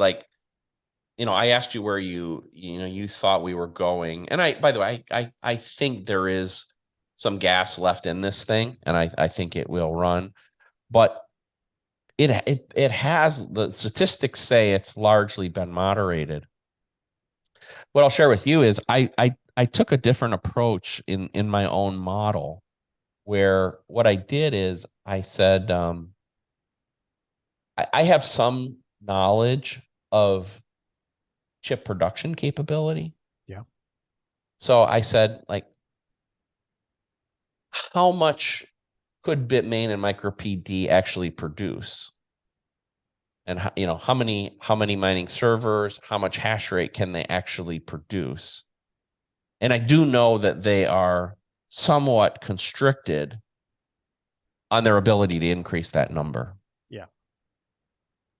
I asked you where you thought we were going, and by the way, I think there is some gas left in this thing, and I think it will run, but it has, the statistics say it's largely been moderated. What I'll share with you is I took a different approach in my own model, where what I did is I said, I have some knowledge of chip production capability. Yeah. So I said, how much could Bitmain and MicroPD actually produce? And how many mining servers, how much hash rate can they actually produce? And I do know that they are somewhat constricted on their ability to increase that number. Yeah.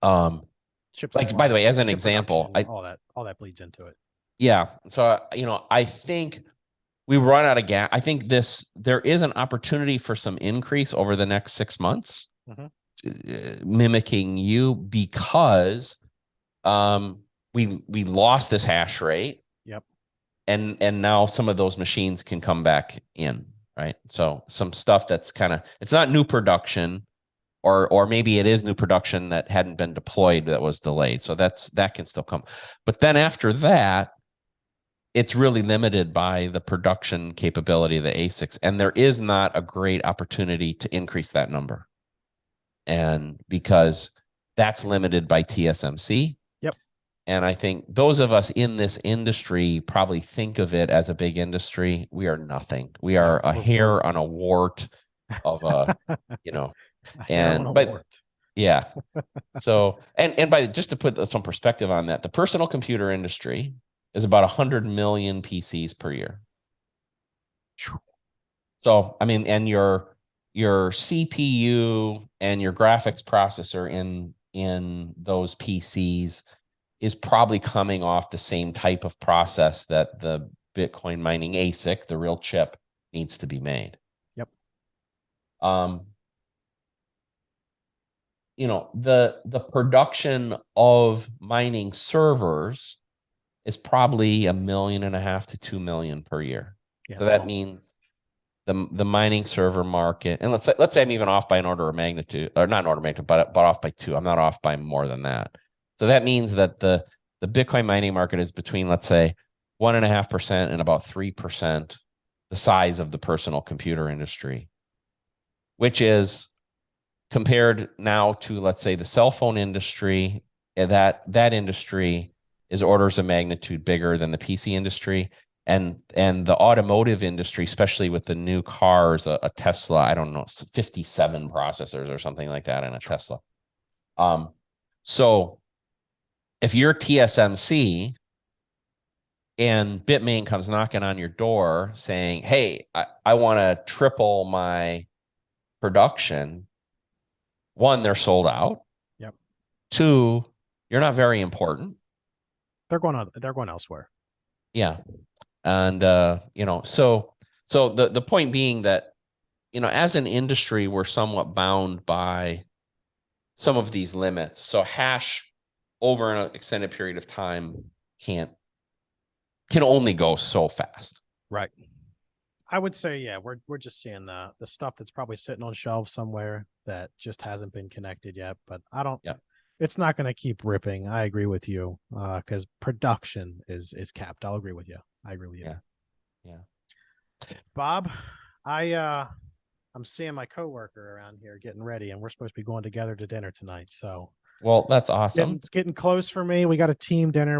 Um, Chip by the supply, way, as an chip example, production, all that bleeds into it. yeah. So, I think we run out of gas. I think there is an opportunity for some increase over the next 6 months, mimicking you, because we lost this hash rate. Yep. And now some of those machines can come back in, right? So some stuff that's it's not new production, or maybe it is new production that hadn't been deployed that was delayed. So that can still come. But then after that, it's really limited by the production capability of the ASICs, and there is not a great opportunity to increase that number. And because that's limited by TSMC. Yep. And I think those of us in this industry probably think of it as a big industry. We are nothing. We are a hair on a wart of a, a hair on a wart. Yeah. So, and by just to put some perspective on that, the personal computer industry is about 100 million PCs per year. So, I mean, and your CPU and your graphics processor in those PCs is probably coming off the same type of process that the Bitcoin mining ASIC, the real chip, needs to be made. Yep. the production of mining servers is probably 1.5 to 2 million per year. Yeah, So it's that small. means the mining server market, and let's say I'm even off by an order of magnitude, or not an order of magnitude, but off by two. I'm not off by more than that. So that means that the Bitcoin mining market is between, let's say, 1.5% and about 3% the size of the personal computer industry, which is compared now to, let's say, the cell phone industry. That industry is orders of magnitude bigger than the PC industry, and the automotive industry, especially with the new cars, a Tesla, I don't know, 57 processors or something like that in a Tesla. So if you're TSMC and Bitmain comes knocking on your door saying, hey, I want to triple my production, one, they're sold out. Yep. Two, you're not very important. They're going elsewhere. Yeah. And so the point being that, as an industry, we're somewhat bound by some of these limits. So hash over an extended period of time can only go so fast. Right. I would say, yeah, we're just seeing the stuff that's probably sitting on shelves somewhere that just hasn't been connected yet. But I don't. Yeah. It's not going to keep ripping. I agree with you, because production is capped. I'll agree with you. I agree with you. Yeah. Yeah. Bob, I'm seeing my coworker around here getting ready, and we're supposed to be going together to dinner tonight. So Well, that's awesome. it's getting close for me. We got a team dinner.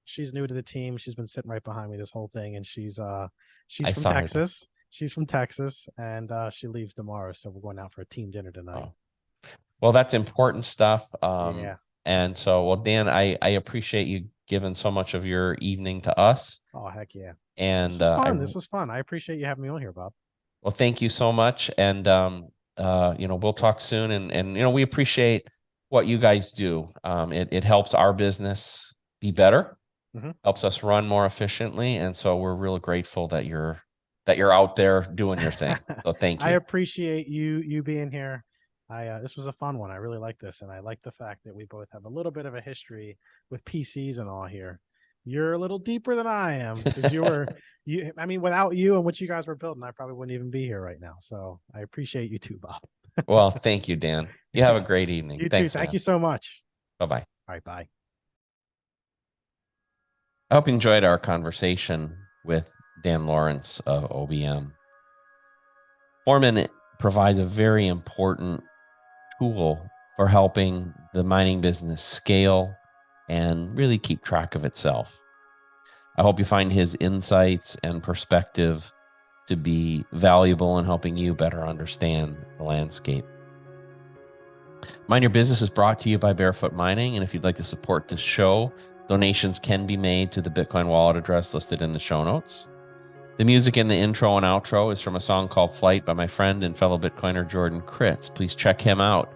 She's new to the team. She's been sitting right behind me this whole thing, and she's I from saw her. Texas. She's from Texas, and she leaves tomorrow. So we're going out for a team dinner tonight. Oh. Well, that's important stuff. Yeah. And so, well, Dan, I appreciate you giving so much of your evening to us. Oh, heck yeah. And This was fun. This was fun. I appreciate you having me on here, Bob. well, thank you so much. And we'll talk soon. And we appreciate what you guys do. It helps our business be better, helps us run more efficiently. And so we're real grateful that you're out there doing your thing. So thank I you. appreciate you being here. This was a fun one. I really like this, and I like the fact that we both have a little bit of a history with PCs and all here. You're a little deeper than I am, because I mean, without you and what you guys were building, I probably wouldn't even be here right now. So I appreciate you too, Bob. Well, thank you, Dan. You have a great evening. You Thanks, too. Thank man. you so much. Bye-bye. All right, bye. I hope you enjoyed our conversation with Dan Lawrence of OBM. Foreman provides a very important tool for helping the mining business scale and really keep track of itself. I hope you find his insights and perspective to be valuable in helping you better understand the landscape. Mind Your Business is brought to you by Barefoot Mining, and if you'd like to support this show, donations can be made to the Bitcoin wallet address listed in the show notes. The music in the intro and outro is from a song called Flight by my friend and fellow Bitcoiner Jordan Critz. Please check him out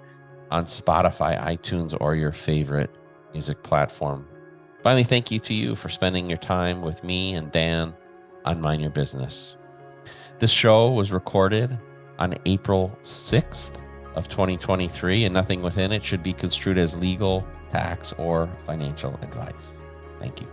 on Spotify, iTunes, or your favorite music platform. Finally, thank you to you for spending your time with me and Dan on Mind Your Business. This show was recorded on April 6th of 2023, and nothing within it should be construed as legal, tax, or financial advice. Thank you.